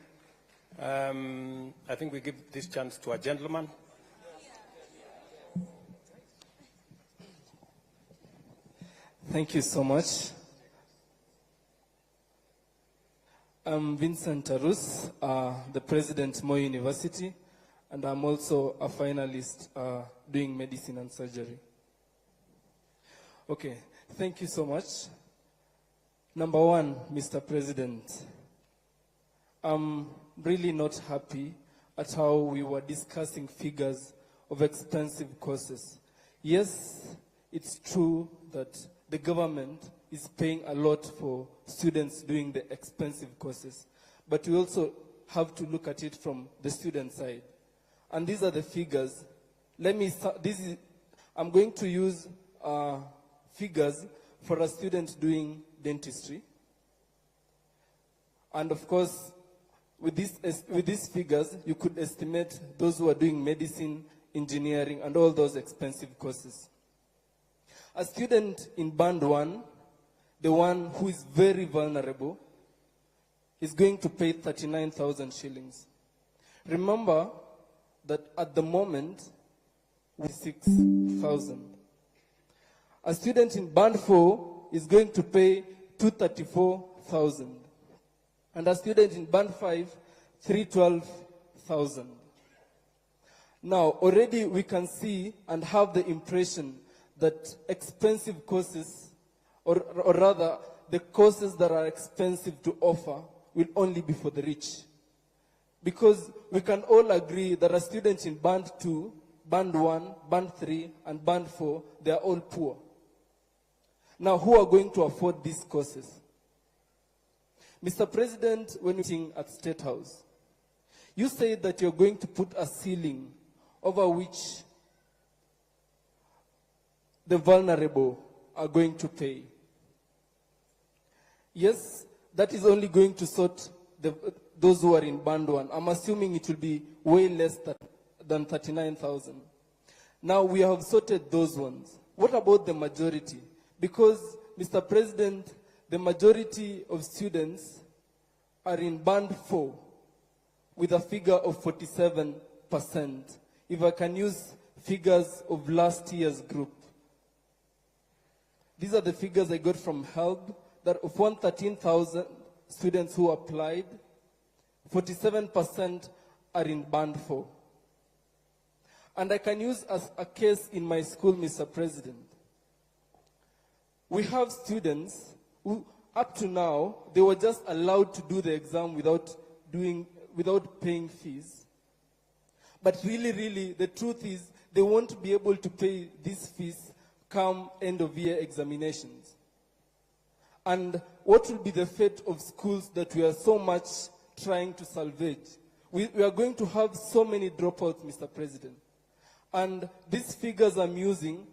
I think we give this chance to a gentleman. Thank you so much. I'm Vincent Tarus, the president of Moi University, and I'm also a finalist doing medicine and surgery. Okay, thank you so much. Number one, Mr. President, I'm really not happy at how we were discussing figures of expensive courses. Yes, it's true that the government is paying a lot for students doing the expensive courses, but we also have to look at it from the student side. And these are the figures. I'm going to use figures for a student doing dentistry. And of course, with these figures, you could estimate those who are doing medicine, engineering, and all those expensive courses. A student in band 1, the one who is very vulnerable, is going to pay 39,000 shillings. Remember that at the moment, we 6,000. A student in band 4 is going to pay 234,000. And a student in band 5, 312,000. Now, already we can see and have the impression that expensive courses, or rather, the courses that are expensive to offer will only be for the rich. Because we can all agree that a student in band 2, band 1, band 3, and band 4, they are all poor. Now, who are going to afford these courses? Mr. President, when meeting at State House, you said that you're going to put a ceiling over which the vulnerable are going to pay. Yes, that is only going to sort those who are in band 1. I'm assuming it will be way less than 39,000. Now we have sorted those ones. What about the majority? Because, Mr. President, the majority of students are in band 4 with a figure of 47%. If I can use figures of last year's group. These are the figures I got from HELB, that of 113,000 students who applied, 47% are in band 4. And I can use as a case in my school, Mr. President. We have students who, up to now, they were just allowed to do the exam without paying fees. But really, the truth is, they won't be able to pay these fees come end of year examinations. And what will be the fate of schools that we are so much trying to salvage? We are going to have so many dropouts, Mr. President. And these figures I'm using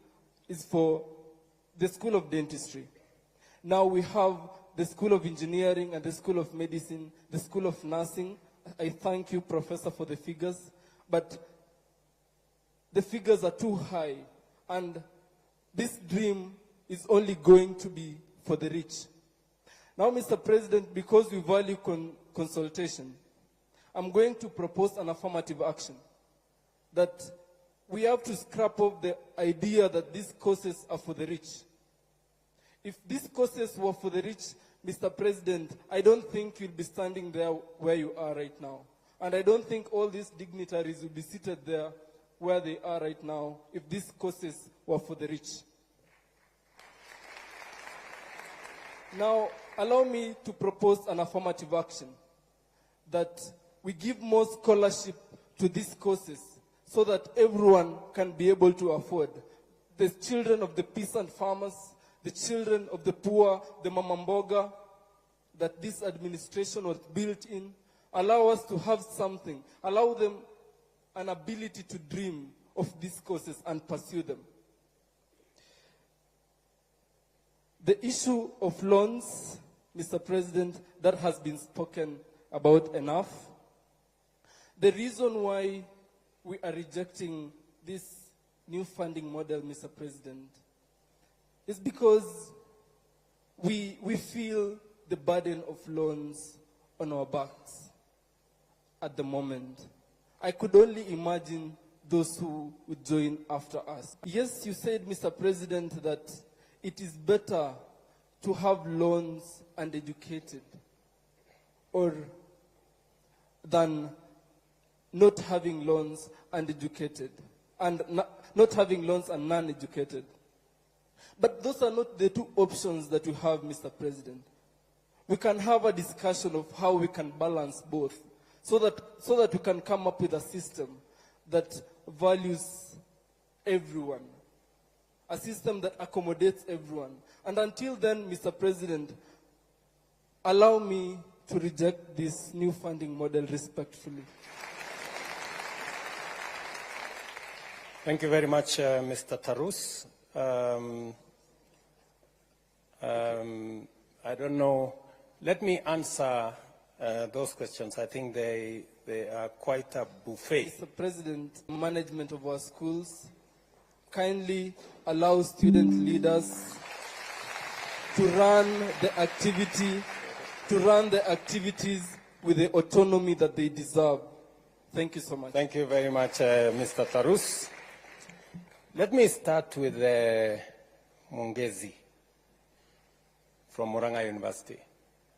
is for the School of Dentistry. Now we have the School of Engineering and the School of Medicine, the School of Nursing. I thank you, Professor, for the figures. But the figures are too high. And this dream is only going to be for the rich. Now, Mr. President, because we value consultation, I'm going to propose an affirmative action that we have to scrap off the idea that these courses are for the rich. If these courses were for the rich, Mr. President, I don't think you'll be standing there where you are right now. And I don't think all these dignitaries will be seated there where they are right now if these courses were for the rich. Now, allow me to propose an affirmative action that we give more scholarship to these courses so that everyone can be able to afford. The children of the peasant farmers, the children of the poor, the mamamboga, that this administration was built in, allow us to have something, allow them an ability to dream of these courses and pursue them. The issue of loans, Mr. President, that has been spoken about enough. The reason why we are rejecting this new funding model, Mr. President, is because we feel the burden of loans on our backs at the moment. I could only imagine those who would join after us. Yes, you said, Mr. President, that it is better to have loans and educated than not having loans and educated, and not having loans and non-educated. But those are not the two options that we have, Mr. President. We can have a discussion of how we can balance both so that we can come up with a system that values everyone, a system that accommodates everyone. And until then, Mr. President, allow me to reject this new funding model respectfully. Thank you very much, Mr. Tarus. I don't know. Let me answer those questions. I think they are quite a buffet. Mr. President, management of our schools kindly allow student leaders to run the activities with the autonomy that they deserve. Thank you so much. Thank you very much, Mr. Tarus. Let me start with Mungezi from Murang'a University.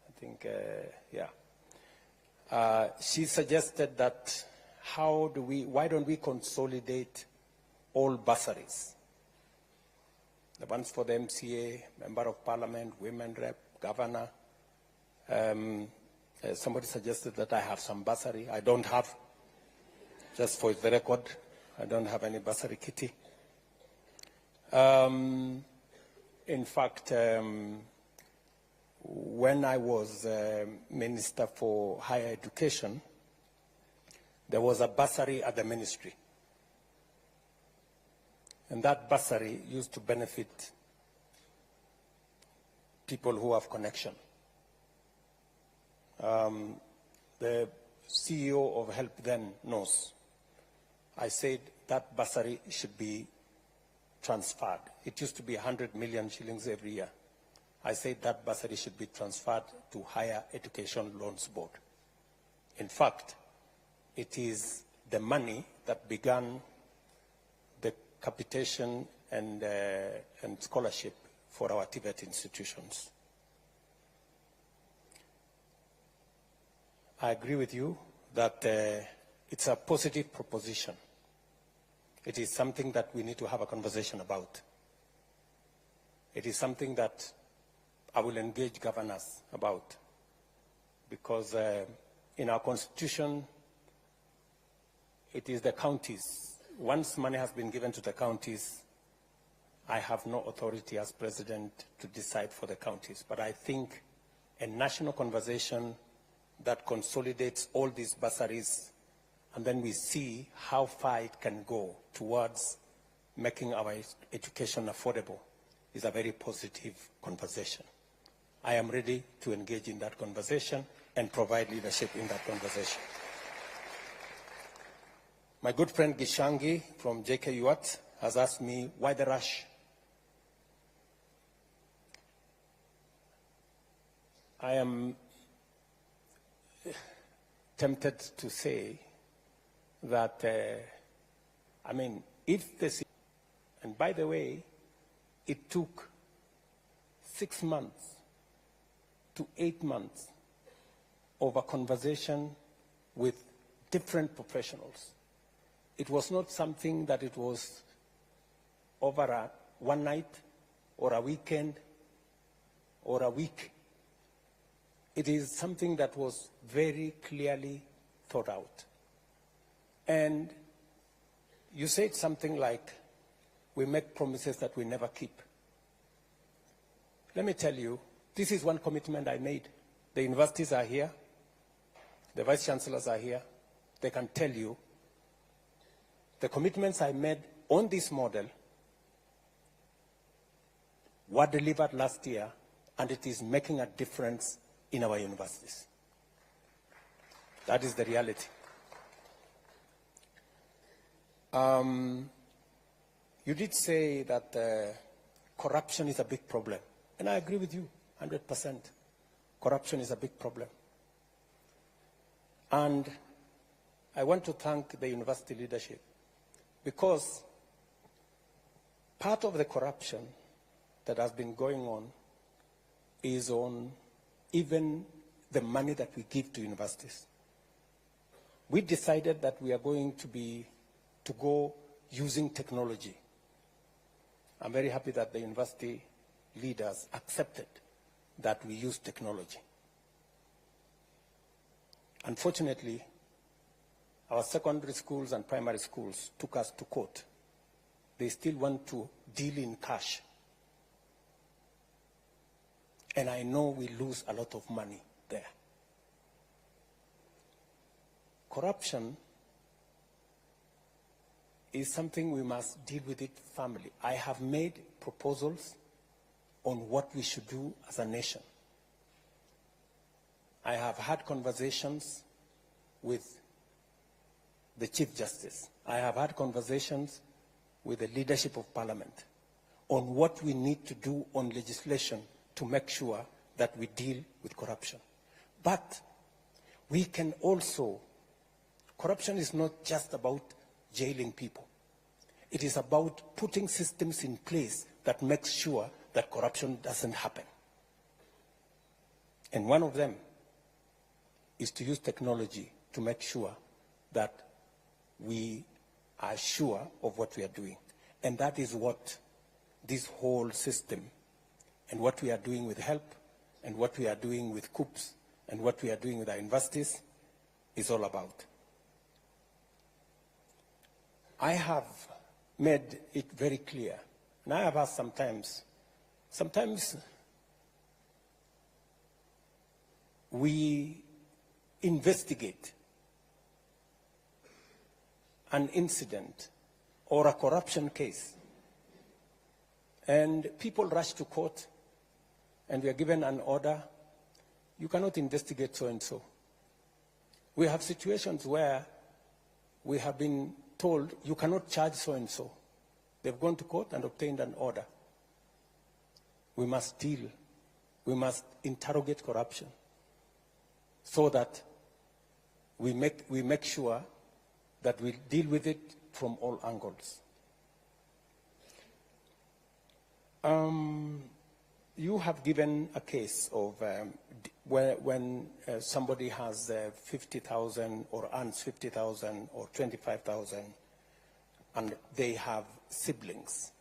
I think, she suggested that why don't we consolidate all bursaries? The ones for the MCA, Member of Parliament, Women Rep, Governor. Somebody suggested that I have some bursary. I don't have. Just for the record, I don't have any bursary kitty. In fact, when I was Minister for Higher Education, there was a bursary at the ministry. And that bursary used to benefit people who have connection. The CEO of HELP then knows. I said that bursary should be transferred. It used to be 100 million shillings every year. I said that bursary should be transferred to Higher Education Loans Board. In fact, it is the money that began the capitation and scholarship for our TVET institutions. I agree with you that it's a positive proposition. It is something that we need to have a conversation about. It is something that I will engage governors about, because in our constitution, it is the counties. Once money has been given to the counties, I have no authority as president to decide for the counties. But I think a national conversation that consolidates all these bursaries, and then we see how far it can go towards making our education affordable, is a very positive conversation. I am ready to engage in that conversation and provide leadership in that conversation. My good friend Gishangi from JKUAT has asked me, why the rush? I am tempted to say that, if this, and by the way, it took 6 months to 8 months of a conversation with different professionals. It was not something that it was over one night or a weekend or a week. It is something that was very clearly thought out. And you said something like, we make promises that we never keep. Let me tell you, this is one commitment I made. The universities are here. The vice chancellors are here. They can tell you the commitments I made on this model were delivered last year, and it is making a difference in our universities. That is the reality. You did say that corruption is a big problem, and I agree with you 100%. Corruption is a big problem. And I want to thank the university leadership, because part of the corruption that has been going on is on even the money that we give to universities. We decided that we are going to go using technology. I'm very happy that the university leaders accepted that we use technology. Unfortunately, our secondary schools and primary schools took us to court. They still want to deal in cash. And I know we lose a lot of money there. Corruption is something we must deal with it firmly. I have made proposals on what we should do as a nation. I have had conversations with the Chief Justice. I have had conversations with the leadership of Parliament on what we need to do on legislation to make sure that we deal with corruption. But we can also, corruption is not just about jailing people. It is about putting systems in place that make sure that corruption doesn't happen. And one of them is to use technology to make sure that we are sure of what we are doing. And that is what this whole system and what we are doing with HELP and what we are doing with COOPS and what we are doing with our universities is all about. I have made it very clear, and I have asked sometimes we investigate an incident or a corruption case, and people rush to court, and we are given an order, you cannot investigate so-and-so. We have situations where we have been told, you cannot charge so-and-so. They've gone to court and obtained an order. We must interrogate corruption so that we make sure that we deal with it from all angles. You have given a case of when somebody has 50,000 or earns 50,000 or 25,000 and they have siblings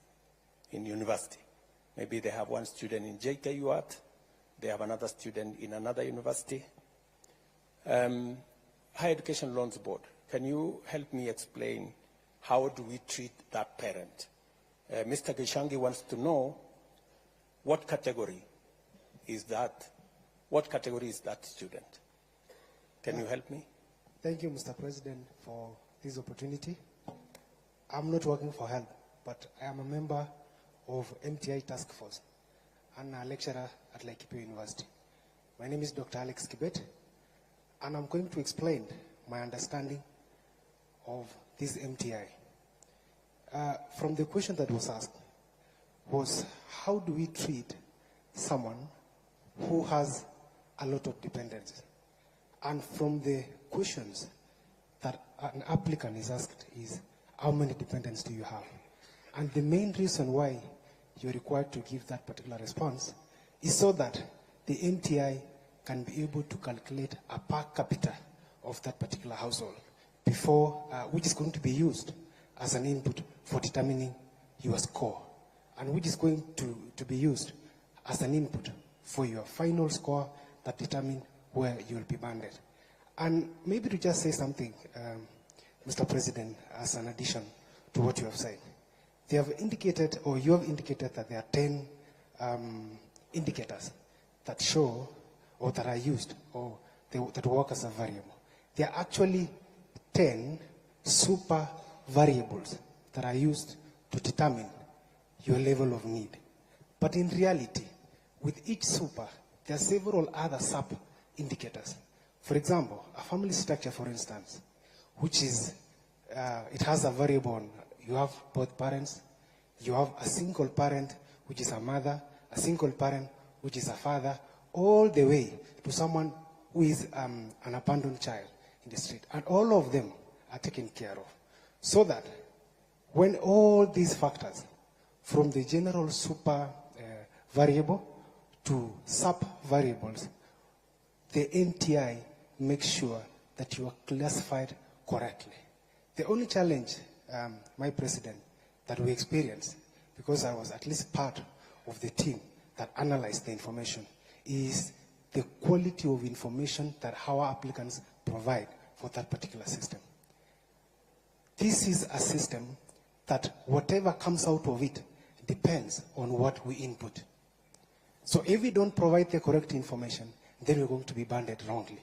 in university. Maybe they have one student in JKUAT, they have another student in another university. Higher Education Loans Board, can you help me explain how do we treat that parent? Mr. Gishangi wants to know what category is that student? Can you help me? Thank you, Mr. President, for this opportunity. I'm not working for HELP, but I am a member of MTI Task Force and a lecturer at Laikipia University. My name is Dr. Alex Kibet, and I'm going to explain my understanding of this MTI. From the question that was asked was, how do we treat someone who has a lot of dependencies? And from the questions that an applicant is asked is, how many dependents do you have? And the main reason why you're required to give that particular response is so that the MTI can be able to calculate a per capita of that particular household before, which is going to be used as an input for determining your score, and which is going to be used as an input for your final score that determine where you will be banded. And maybe to just say something, Mr. President, as an addition to what you have said. They have indicated, or you have indicated, that there are 10 indicators that show, or that are used, or that work as a variable. There are actually 10 super variables that are used to determine your level of need. But in reality, with each super, there are several other sub-indicators. For example, a family structure, for instance, which is, it has a variable on, you have both parents, you have a single parent, which is a mother, a single parent, which is a father, all the way to someone who is an abandoned child in the street. And all of them are taken care of. So that when all these factors, from the general super variable to sub-variables, the MTI makes sure that you are classified correctly. The only challenge, my president, that we experienced, because I was at least part of the team that analyzed the information, is the quality of information that our applicants provide for that particular system. This is a system that whatever comes out of it depends on what we input. So if we don't provide the correct information, then we're going to be banded wrongly.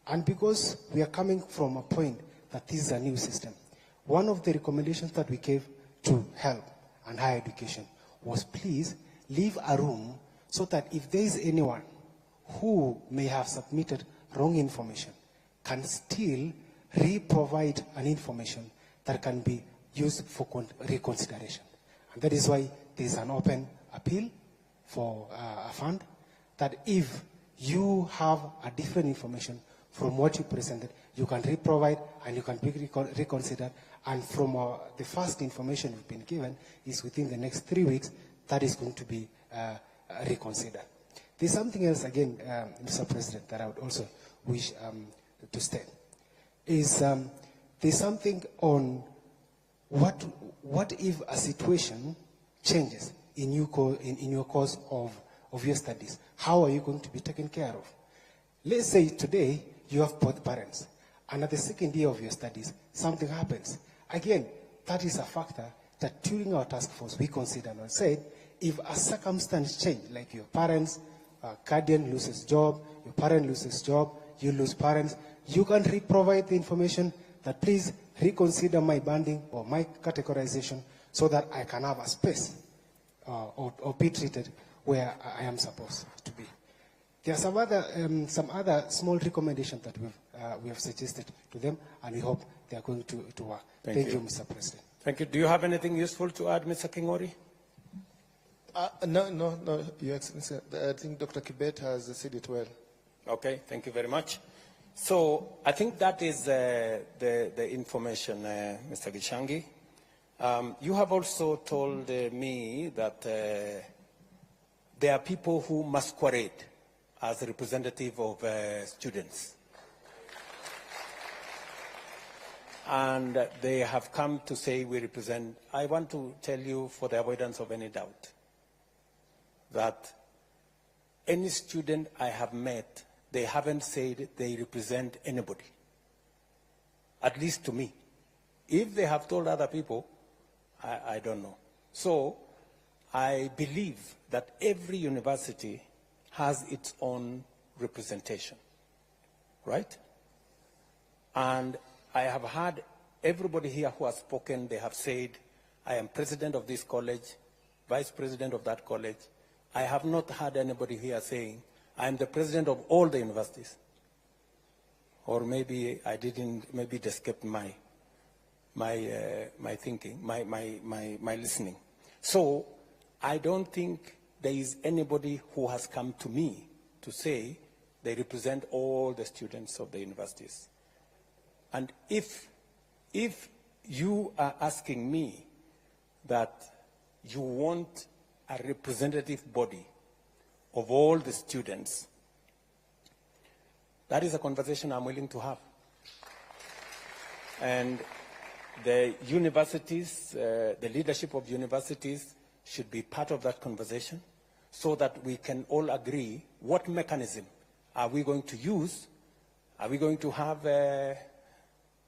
And because we are coming from a point that this is a new system, one of the recommendations that we gave to HELP and higher education was, please leave a room so that if there is anyone who may have submitted wrong information, can still re-provide an information that can be used for reconsideration. And that is why there is an open appeal for a fund, that if you have a different information from what you presented, you can re-provide and you can be reconsidered. And from the first information you've been given is within the next 3 weeks, that is going to be reconsidered. There's something else again, Mr. President, that I would also wish to state. Is there's something on what if a situation changes in your course of your studies? How are you going to be taken care of? Let's say today you have both parents, and at the second year of your studies, something happens. Again, that is a factor that during our task force we considered and said, if a circumstance change, like your parents, guardian loses job, your parent loses job, you lose parents, you can re-provide the information that please reconsider my banding or my categorization so that I can have a space or be treated where I am supposed to be. There are some other small recommendations that we have suggested to them, and we hope they are going to work. Thank you, Mr. President. Thank you. Do you have anything useful to add, Mr. Kingori? No, Your Excellency. I think Dr. Kibet has said it well. Okay, thank you very much. So I think that is the information, Mr. Gishangi. You have also told me that there are people who masquerade as a representative of students. And they have come to say we represent. I want to tell you, for the avoidance of any doubt, that any student I have met, they haven't said they represent anybody, at least to me. If they have told other people, I don't know. So I believe that every university has its own representation, right? And I have heard everybody here who has spoken, they have said, I am president of this college, vice president of that college. I have not heard anybody here saying, I am the president of all the universities. Or maybe I didn't, maybe it escaped my thinking, my listening. So I don't think there is anybody who has come to me to say they represent all the students of the universities. And if you are asking me that you want a representative body of all the students, that is a conversation I'm willing to have. And the universities, the leadership of universities should be part of that conversation so that we can all agree what mechanism are we going to use. Are we going to have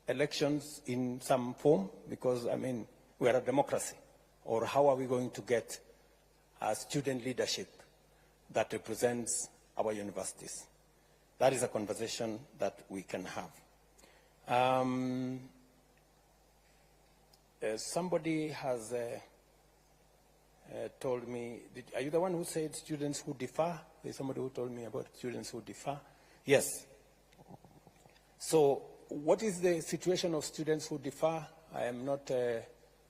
elections in some form? Because, I mean, we are a democracy. Or how are we going to get a student leadership that represents our universities? That is a conversation that we can have. Somebody has told me, are you the one who said students who differ? There's somebody who told me about students who differ. Yes. So what is the situation of students who differ? I am not,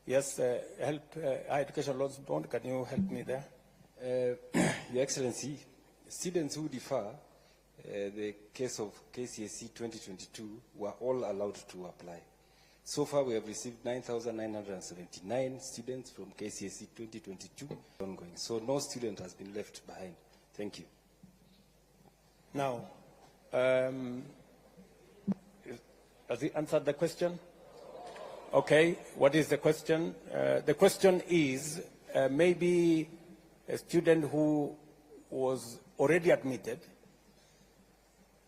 yes, Higher Education Laws Board, can you help me there? Your Excellency, students who differ, the case of KCSE 2022, were all allowed to apply. So far, we have received 9,979 students from KCSE 2022 ongoing. So no student has been left behind. Thank you. Now, has he answered the question? Okay, what is the question? The question is, maybe a student who was already admitted,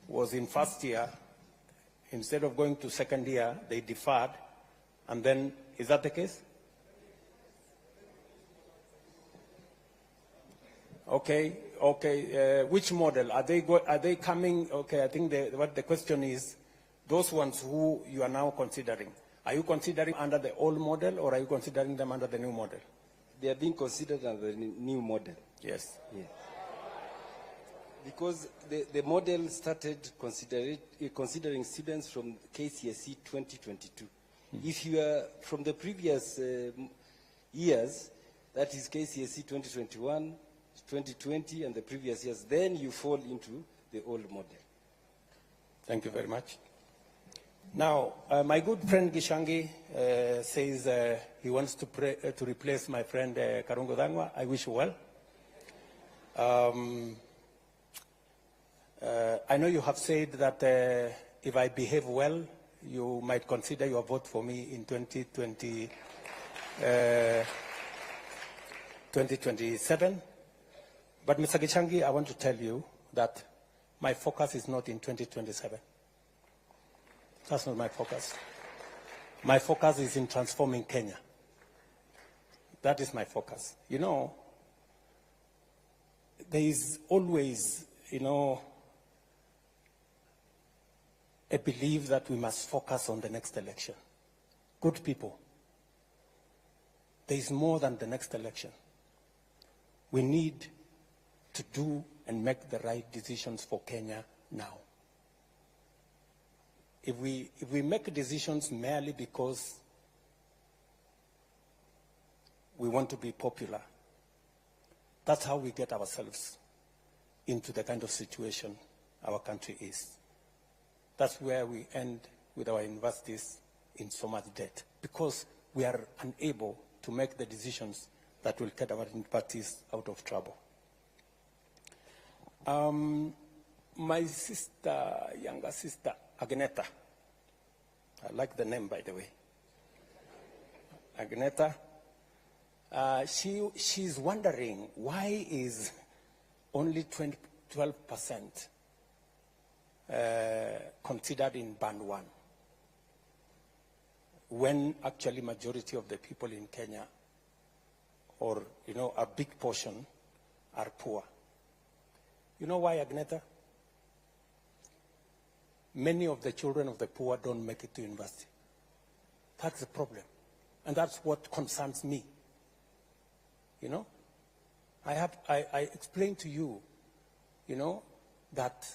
was in first year, instead of going to second year, they deferred, and then, is that the case? Okay, which model? Are they coming? Okay, I think what the question is, those ones who you are now considering, are you considering under the old model or are you considering them under the new model? they are being considered under the new model. Yes. Yeah. Because the model started considering students from KCSE 2022. If you are from the previous years, that is KCSE 2021, 2020, and the previous years, then you fall into the old model. Thank you very much. Now, my good friend Gishangi says he wants to replace my friend Karungo Dangwa. I wish you well. I know you have said that if I behave well, you might consider your vote for me in 2027. But Mr. Gishangi, I want to tell you that my focus is not in 2027. That's not my focus. My focus is in transforming Kenya. That is my focus. You know, there is always, a belief that we must focus on the next election. Good people, there is more than the next election. We need to do and make the right decisions for Kenya now. If we make decisions merely because we want to be popular, that's how we get ourselves into the kind of situation our country is. That's where we end with our universities in so much debt, because we are unable to make the decisions that will get our universities out of trouble. My sister, younger sister, Agneta, I like the name, by the way. Agneta, she's wondering why is only 12% considered in band 1, when actually majority of the people in Kenya, or a big portion, are poor. You know why, Agneta? Many of the children of the poor don't make it to university. That's the problem. And that's what concerns me. I explained to you, that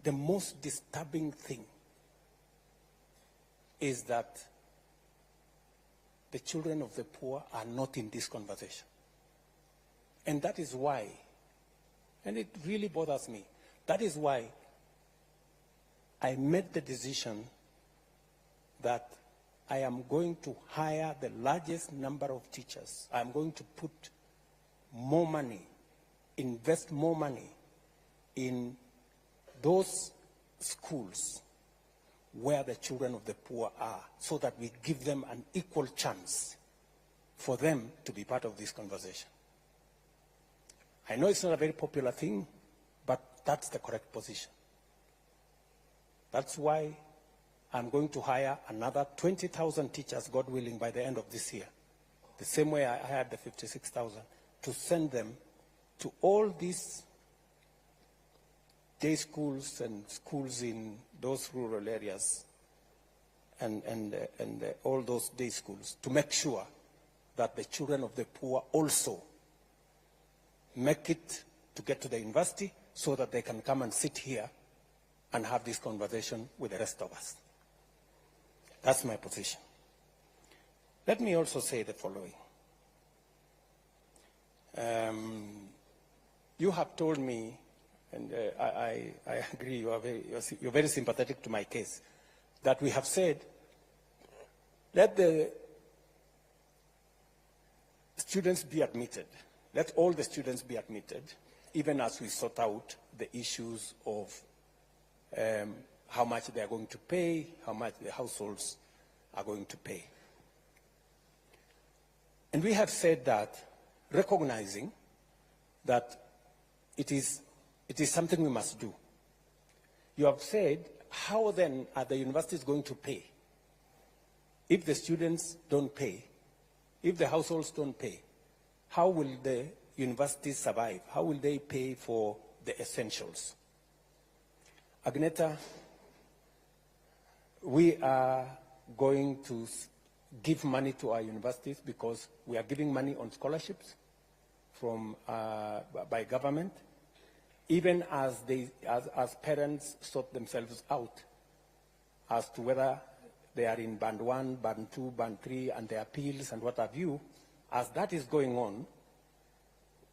the most disturbing thing is that the children of the poor are not in this conversation. And that is why, and it really bothers me, that is why I made the decision that I am going to hire the largest number of teachers. I'm going to put more money, invest more money in those schools where the children of the poor are, so that we give them an equal chance for them to be part of this conversation. I know it's not a very popular thing, but that's the correct position. That's why I'm going to hire another 20,000 teachers, God willing, by the end of this year. The same way I hired the 56,000, to send them to all these day schools and schools in those rural areas and all those day schools, to make sure that the children of the poor also make it to get to the university, so that they can come and sit here and have this conversation with the rest of us. That's my position. Let me also say the following. You have told me, and I agree, you're very sympathetic to my case, that we have said, let the students be admitted. Let all the students be admitted, even as we sort out the issues of how much they are going to pay, how much the households are going to pay. And we have said that, recognizing that it is something we must do. You have said, how then are the universities going to pay? If the students don't pay, if the households don't pay, how will the universities survive? How will they pay for the essentials? Agneta, we are going to give money to our universities because we are giving money on scholarships from, by government, even as parents sort themselves out as to whether they are in band 1, band 2, band 3, and their appeals and what have you. As that is going on,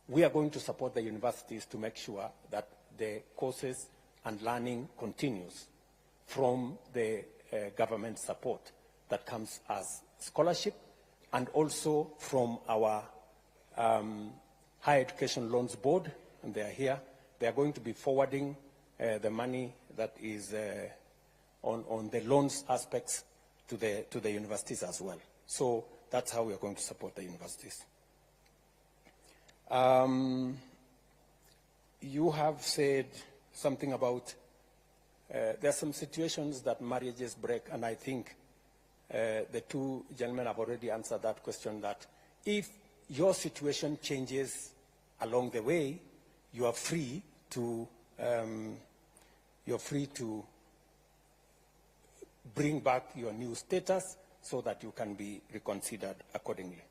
we are going to support the universities to make sure that the courses and learning continues from the government support that comes as scholarship, and also from our Higher Education Loans Board, and they are here. They are going to be forwarding the money that is on the loans aspects to the universities as well. So that's how we are going to support the universities. You have said something about there are some situations that marriages break, and I think the two gentlemen have already answered that question, that if your situation changes along the way, you are free to bring back your new status so that you can be reconsidered accordingly.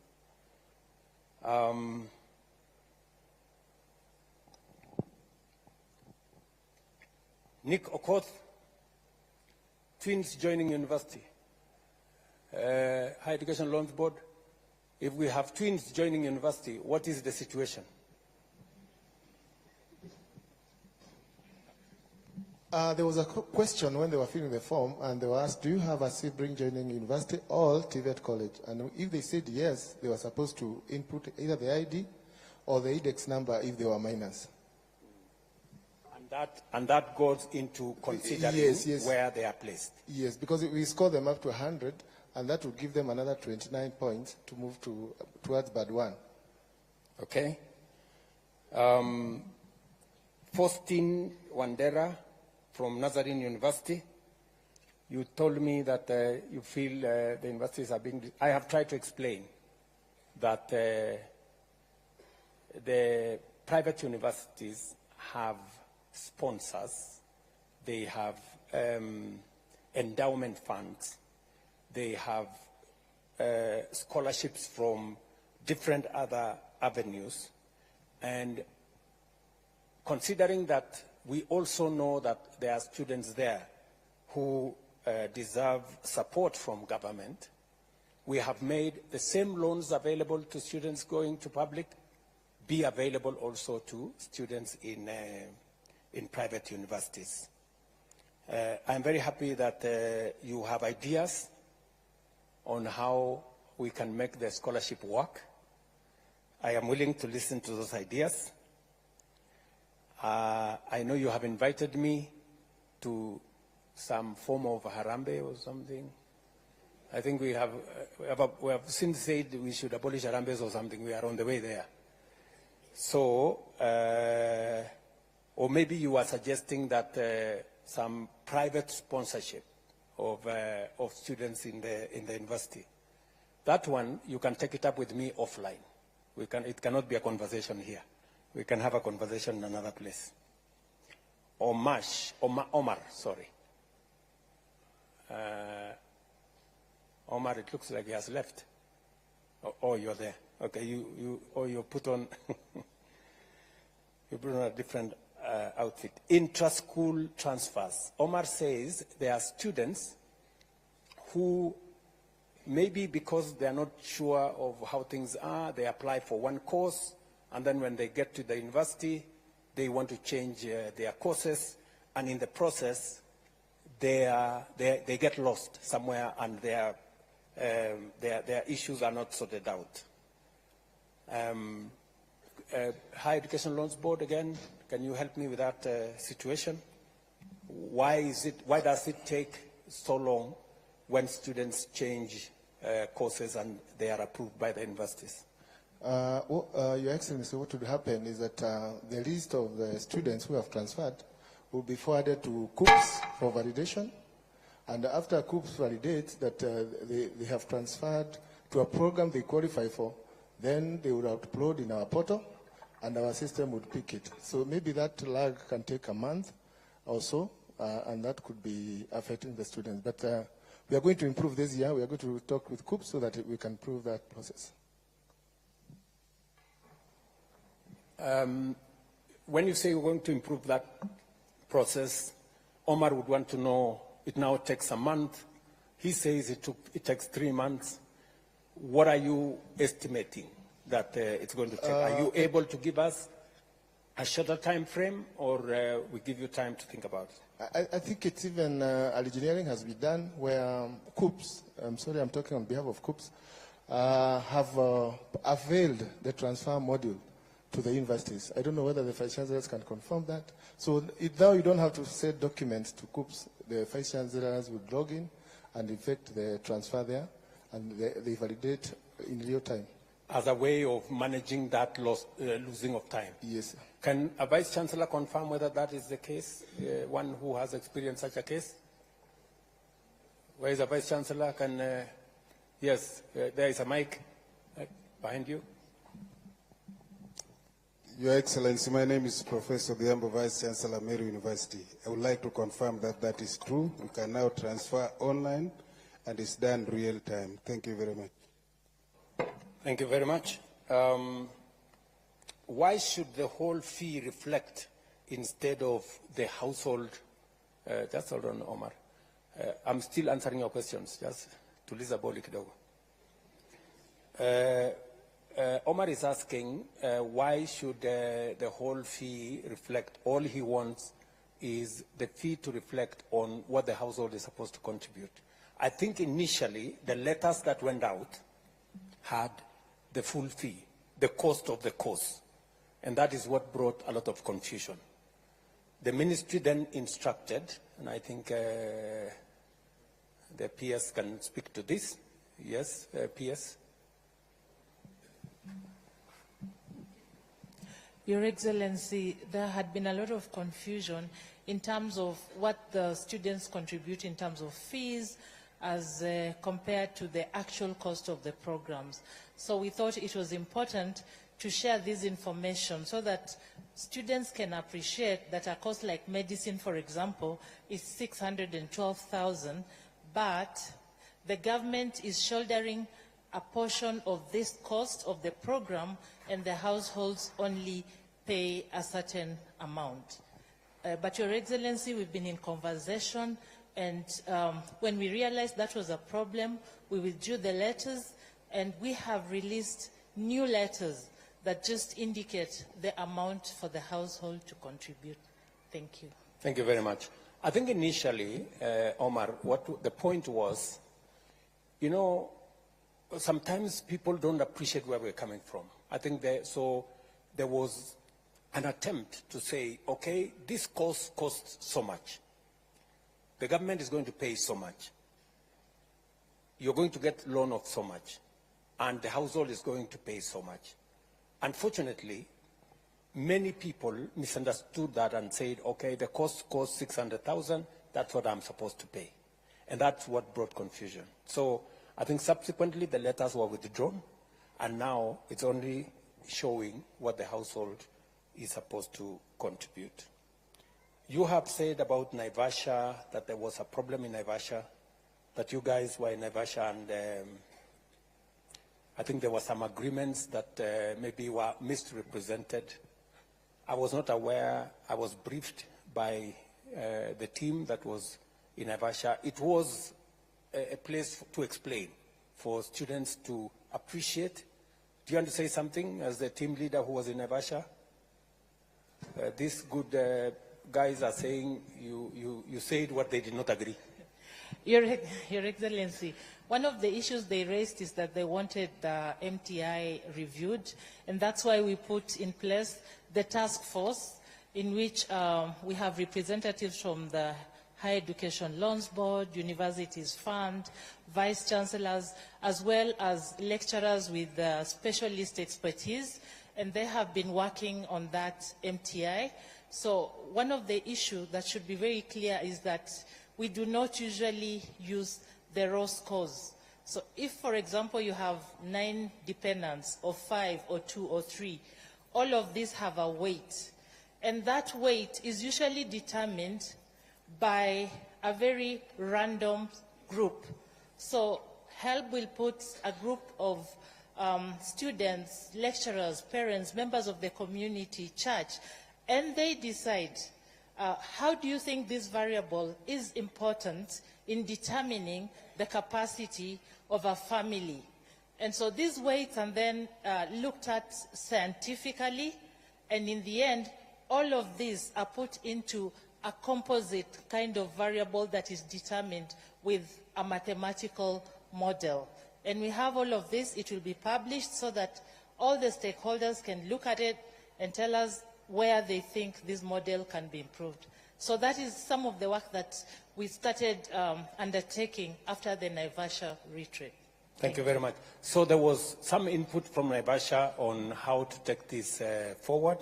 Nick Okoth, twins joining university. Higher Education Loans Board, if we have twins joining university, what is the situation? There was a question when they were filling the form, and they were asked, do you have a sibling joining university or TVET college? And if they said yes, they were supposed to input either the ID or the index number if they were minors. And that goes into considering where they are placed. Yes, because we score them up to 100, and that would give them another 29 points to move towards band 1. Okay. Faustin Wandera from Nazarene University. You told me that you feel the universities are being... I have tried to explain that the private universities have sponsors, they have endowment funds, they have scholarships from different other avenues, and considering that we also know that there are students there who deserve support from government, we have made the same loans available to students going to public be available also to students in private universities. I'm very happy that you have ideas on how we can make the scholarship work. I am willing to listen to those ideas. I know you have invited me to some form of harambe or something. I think we have since said we should abolish harambes or something. We are on the way there. So, or maybe you are suggesting that some private sponsorship of students in the university. That one, you can take it up with me offline. It cannot be a conversation here. We can have a conversation in another place. Omar, sorry. Omar, it looks like he has left. Oh, you're there. Okay, you put on you put on a different outfit. Intra-school transfers. Omar says there are students who maybe because they are not sure of how things are, they apply for one course, and then when they get to the university, they want to change their courses, and in the process, they get lost somewhere, and their issues are not sorted out. Higher Education Loans Board, again, can you help me with that situation? Why does it take so long when students change courses and they are approved by the universities? Your Excellency, what would happen is that the list of the students who have transferred will be forwarded to COOPS for validation. And after COOPS validates that they have transferred to a program they qualify for, then they would upload in our portal and our system would pick it. So maybe that lag can take a month or so, and that could be affecting the students. But We are going to improve this year. We are going to talk with COOPS so that we can improve that process. When you say you're going to improve that process, Omar would want to know, it now takes a month. He says it takes 3 months. What are you estimating that it's going to take? Are you able to give us a shorter time frame, or we give you time to think about it? I think it's even early engineering has been done where COOPS, I'm sorry, I'm talking on behalf of COOPS, have availed the transfer module to the universities. I don't know whether the vice chancellors can confirm that. So now you don't have to send documents to COOPS. The vice chancellors will log in and effect the transfer there, and they validate in real time. As a way of managing that losing of time? Yes, sir. Can a vice chancellor confirm whether that is the case, one who has experienced such a case? Where is the vice chancellor? Yes, there is a mic behind you. Your Excellency, my name is Professor Biambo, Vice Chancellor, Meru University. I would like to confirm that that is true. We can now transfer online, and it's done real time. Thank you very much. Thank you very much. Why should the whole fee reflect instead of the household? Just hold on, Omar. I'm still answering your questions, just to Lisa Boli kidogo. Omar is asking why should the whole fee reflect, all he wants is the fee to reflect on what the household is supposed to contribute. I think initially the letters that went out had the full fee, the cost of the course, and that is what brought a lot of confusion. The ministry then instructed, and I think the PS can speak to this. Yes, PS. Your Excellency, there had been a lot of confusion in terms of what the students contribute in terms of fees as compared to the actual cost of the programs. So we thought it was important to share this information so that students can appreciate that a course like medicine, for example, is 612,000, but the government is shouldering a portion of this cost of the program, and the households only pay a certain amount. But Your Excellency, we've been in conversation, and when we realized that was a problem, we withdrew the letters, and we have released new letters that just indicate the amount for the household to contribute. Thank you. Thank you very much. I think initially, Omar, what the point was, you know, sometimes people don't appreciate where we're coming from. I think so there was an attempt to say, okay, this course costs so much. The government is going to pay so much. You're going to get loan of so much. And the household is going to pay so much. Unfortunately, many people misunderstood that and said, okay, the cost costs 600,000, that's what I'm supposed to pay. And that's what brought confusion. So I think subsequently the letters were withdrawn, and now it's only showing what the household is supposed to contribute. You have said about Naivasha that there was a problem in Naivasha, that you guys were in Naivasha, and I think there were some agreements that maybe were misrepresented. I was not aware. I was briefed by the team that was in Naivasha. It was a place to explain, for students to appreciate. Do you want to say something as the team leader who was in Naivasha? These good guys are saying you said what they did not agree. Your Excellency, one of the issues they raised is that they wanted the MTI reviewed, and that's why we put in place the task force in which we have representatives from the Higher Education Loans Board, Universities Fund, Vice Chancellors, as well as lecturers with specialist expertise, and they have been working on that MTI. So one of the issues that should be very clear is that we do not usually use the raw scores. So if, for example, you have 9 dependents, or 5, or 2, or 3, all of these have a weight. And that weight is usually determined by a very random group. So HELP will put a group of students, lecturers, parents, members of the community, church, and they decide how do you think this variable is important in determining the capacity of a family. And so these weights are then looked at scientifically, and in the end, all of these are put into a composite kind of variable that is determined with a mathematical model. And we have all of this. It will be published so that all the stakeholders can look at it and tell us where they think this model can be improved. So that is some of the work that we started undertaking after the Naivasha retreat. Thank you very much. So there was some input from Naivasha on how to take this forward.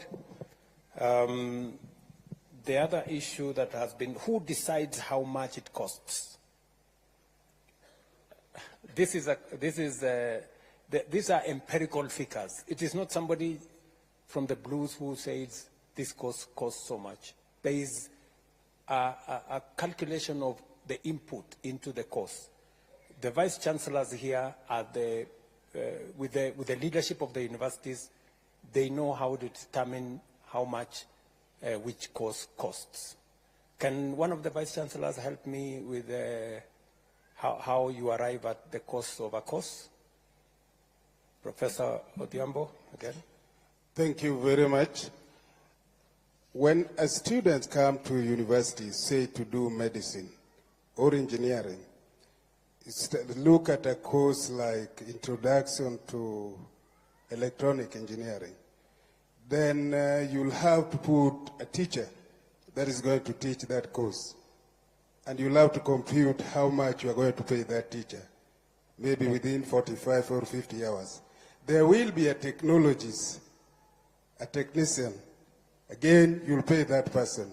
The other issue that has been, who decides how much it costs? These are empirical figures. It is not somebody from the blues who says this costs so much. There is a calculation of the input into the cost. The vice chancellors here are with the leadership of the universities. They know how to determine how much which course costs. Can one of the vice chancellors help me with how you arrive at the cost of a course? Professor Odhiambo, again. Thank you very much. When a student comes to university, say to do medicine or engineering, look at a course like Introduction to Electronic Engineering, then you'll have to put a teacher that is going to teach that course. And you'll have to compute how much you are going to pay that teacher, maybe within 45 or 50 hours. There will be a technologist, a technician. Again, you'll pay that person.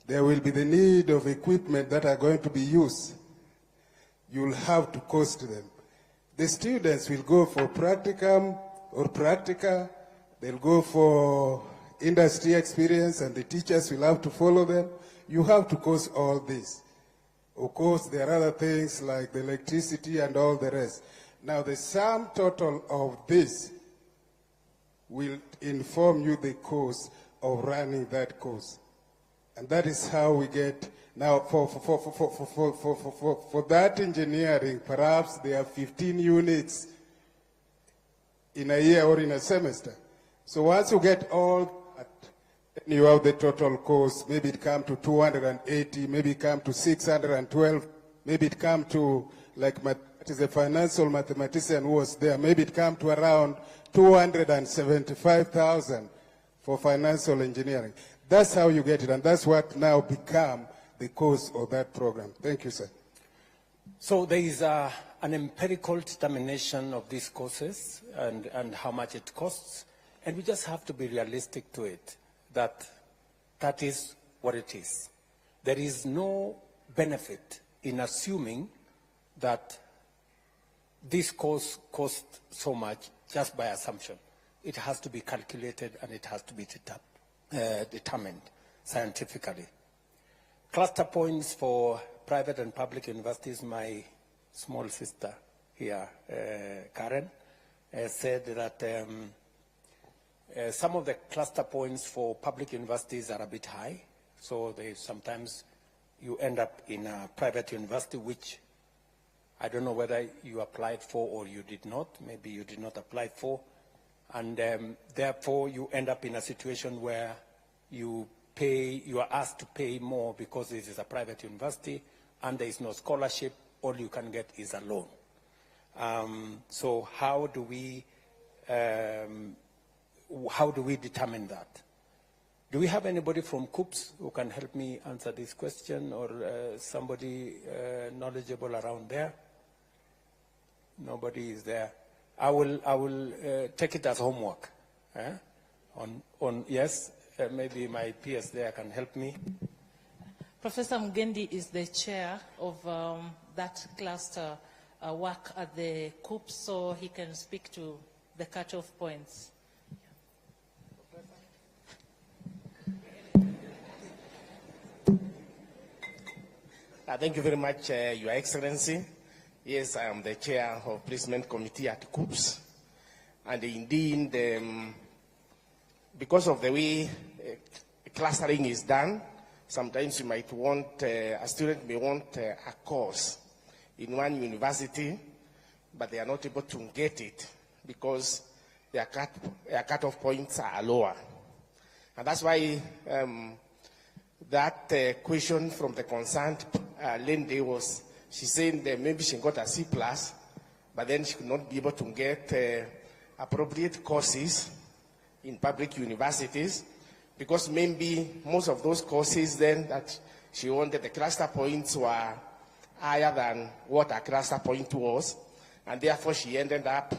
There will be the need of equipment that are going to be used. You'll have to cost them. The students will go for practicum or practica. They'll go for industry experience, and the teachers will have to follow them. You have to cost all this. Of course, there are other things like the electricity and all the rest. Now, the sum total of this will inform you the cost of running that course. And that is how we get, now for that engineering, perhaps there are 15 units in a year or in a semester. So once you get all that, you have the total cost. Maybe it comes to 280, maybe it comes to 612, maybe it comes to, like it is a financial mathematician who was there, maybe it comes to around 275,000 for financial engineering. That's how you get it, and that's what now become the cost of that program. Thank you, sir. So there is an empirical determination of these courses and how much it costs, and we just have to be realistic to it, that is what it is. There is no benefit in assuming that this course costs so much just by assumption. It has to be calculated and it has to be determined scientifically. Cluster points for private and public universities, my small sister here, Karen, said that some of the cluster points for public universities are a bit high, so sometimes you end up in a private university, which I don't know whether you applied for or you did not. Maybe you did not apply for. And therefore, you end up in a situation where you are asked to pay more because this is a private university and there is no scholarship. All you can get is a loan. So how do we determine that? Do we have anybody from COOPS who can help me answer this question, or somebody knowledgeable around there? Nobody is there. I will take it as homework. Yes, maybe my peers there can help me. Professor Mugendi is the chair of that cluster work at the COOPS, so he can speak to the cutoff points. Thank you very much, Your Excellency. Yes, I am the chair of placement committee at COOPS. And indeed, because of the way clustering is done, sometimes you might want, a student may want a course in one university, but they are not able to get it because their cut-off points are lower. And that's why that question from the concerned lady was, she said that maybe she got a C+, but then she could not be able to get appropriate courses in public universities because maybe most of those courses then that she wanted, the cluster points were higher than what her cluster point was, and therefore she ended up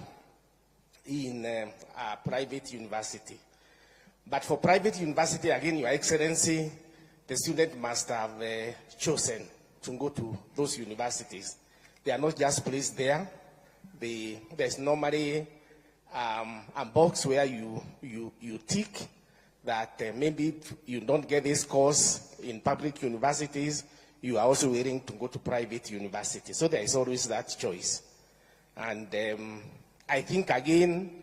in a private university. But for private university, again, Your Excellency, the student must have chosen to go to those universities. They are not just placed there. There's normally a box where you tick that maybe if you don't get this course in public universities, you are also willing to go to private universities. So there is always that choice. And I think, again,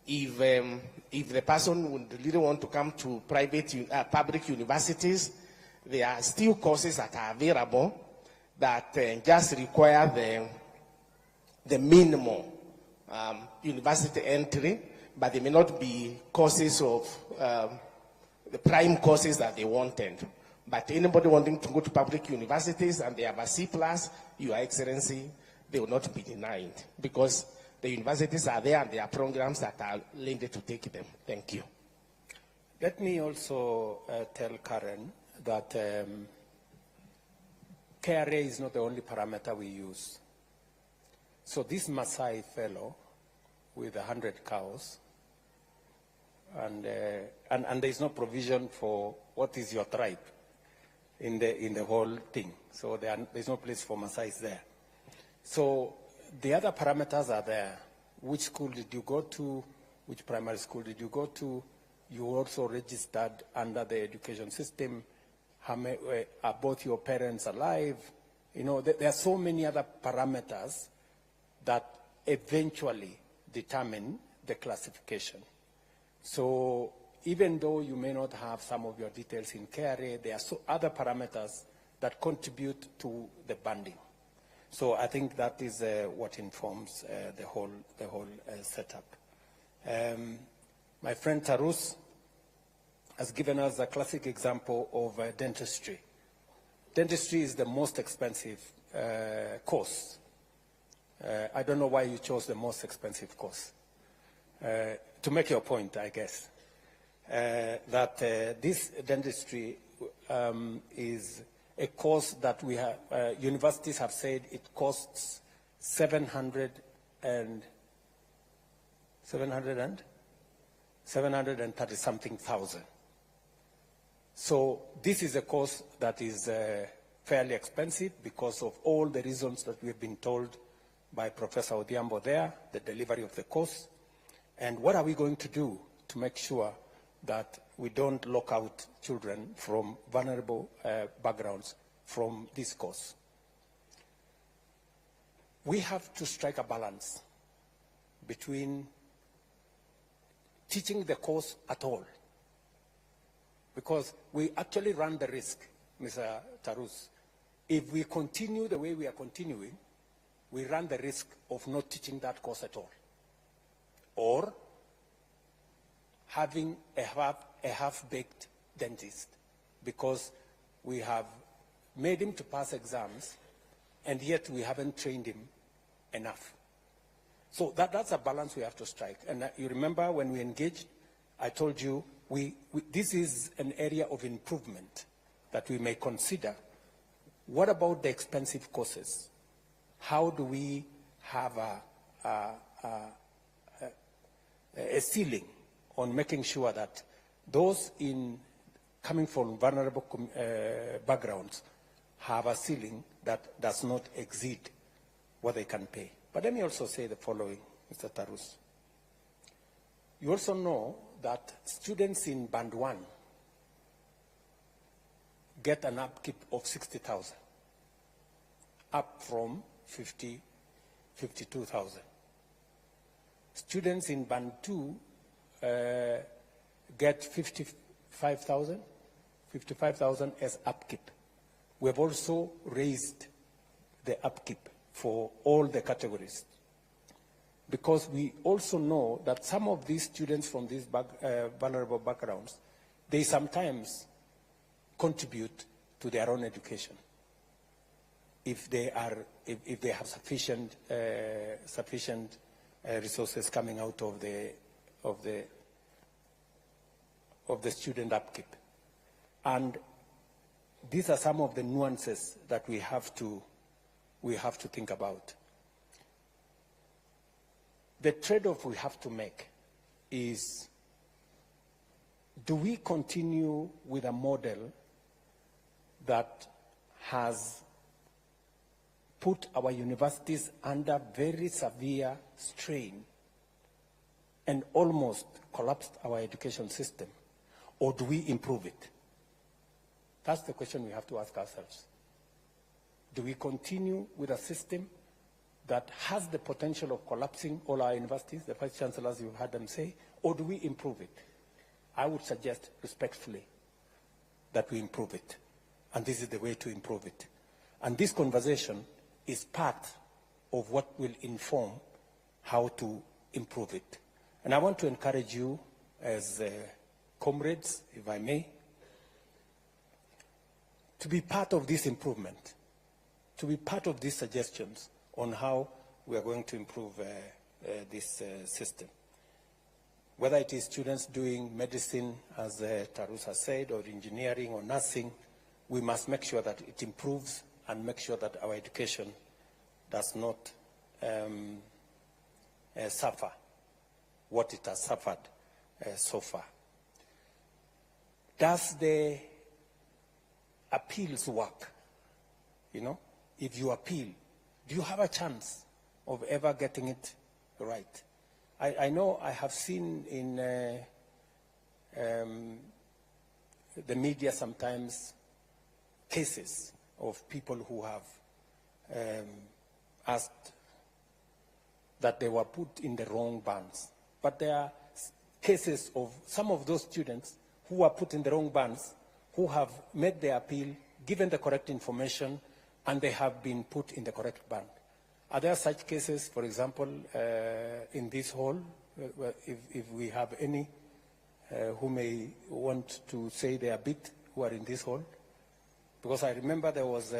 if the person would really want to come to public universities, there are still courses that are available that just require the minimum university entry, but they may not be courses of the prime courses that they wanted. But anybody wanting to go to public universities and they have a C+, Your Excellency, they will not be denied because the universities are there and there are programs that are linked to take them. Thank you. Let me also tell Karen that KRA is not the only parameter we use. So this Maasai fellow with 100 cows, and there is no provision for what is your tribe in the whole thing. So there's no place for Maasais there. So the other parameters are there. Which school did you go to? Which primary school did you go to? You also registered under the education system. Are both your parents alive? You know, there are so many other parameters that eventually determine the classification. So even though you may not have some of your details in KRA, there are other parameters that contribute to the banding. So I think that is what informs the whole setup. My friend Tarus has given us a classic example of dentistry. Dentistry is the most expensive course. I don't know why you chose the most expensive course. To make your point, I guess, that this dentistry is a course that we have, universities have said it costs 730-something thousand. So this is a course that is fairly expensive because of all the reasons that we've been told by Professor Odhiambo there, the delivery of the course. And what are we going to do to make sure that we don't lock out children from vulnerable backgrounds from this course? We have to strike a balance between teaching the course at all, because we actually run the risk, Mr. Tarus, if we continue the way we are continuing, we run the risk of not teaching that course at all, or having a half-baked dentist, because we have made him to pass exams, and yet we haven't trained him enough. So that's a balance we have to strike. And you remember when we engaged, I told you this is an area of improvement that we may consider. What about the expensive courses? How do we have a ceiling on making sure that those coming from vulnerable backgrounds have a ceiling that does not exceed what they can pay? But let me also say the following, Mr. Tarus. You also know that students in Band 1 get an upkeep of 60,000. up from 52,000. Students in Band 2 get 55,000 as upkeep. We have also raised the upkeep for all the categories, because we also know that some of these students from these vulnerable backgrounds, they sometimes contribute to their own education if they have sufficient resources coming out of the student upkeep. And these are some of the nuances that we have to think about. The trade-off we have to make is, do we continue with a model that has put our universities under very severe strain and almost collapsed our education system, or do we improve it? That's the question we have to ask ourselves. Do we continue with a system that has the potential of collapsing all our universities, the vice chancellors, you've heard them say, or do we improve it? I would suggest respectfully that we improve it. And this is the way to improve it. And this conversation is part of what will inform how to improve it. And I want to encourage you as comrades, if I may, to be part of this improvement, to be part of these suggestions on how we are going to improve this system. Whether it is students doing medicine, as Tarus has said, or engineering or nursing, we must make sure that it improves and make sure that our education does not suffer what it has suffered so far. Does the appeals work? You know, if you appeal, do you have a chance of ever getting it right? I know I have seen in the media sometimes cases of people who have asked that they were put in the wrong bands. But there are cases of some of those students who were put in the wrong bands, who have made their appeal, given the correct information, and they have been put in the correct band. Are there such cases, for example, in this hall, if we have any who may want to say their bit who are in this hall? Because I remember there was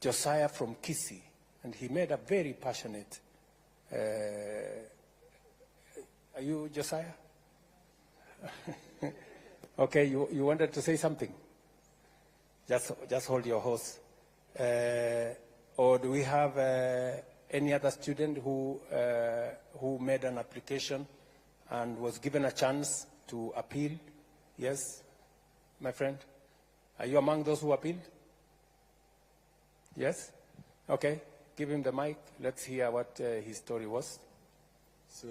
Josiah from Kisii, and he made a very passionate, are you Josiah? Okay, you wanted to say something? Just hold your horse. Or do we have any other student who made an application and was given a chance to appeal? Yes, my friend? Are you among those who appealed? Yes? Okay, give him the mic. Let's hear what his story was. So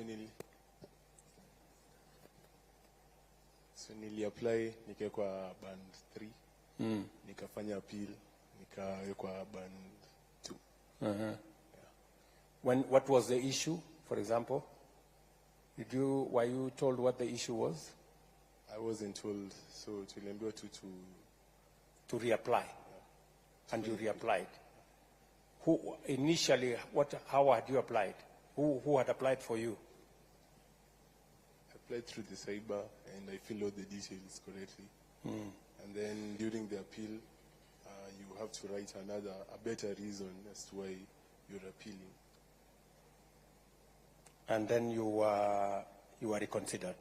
nili-apply nikawekwa band 3. Nikafanya appeal, nikawekwa band 2. What was the issue, for example? Were you told what the issue was? I wasn't told, so tuliambiwa to reapply. And you reapplied. Who initially, how had you applied? Who had applied for you? I applied through the cyber and I filled out the details correctly. And then during the appeal, you have to write a better reason as to why you're appealing. And then you were reconsidered?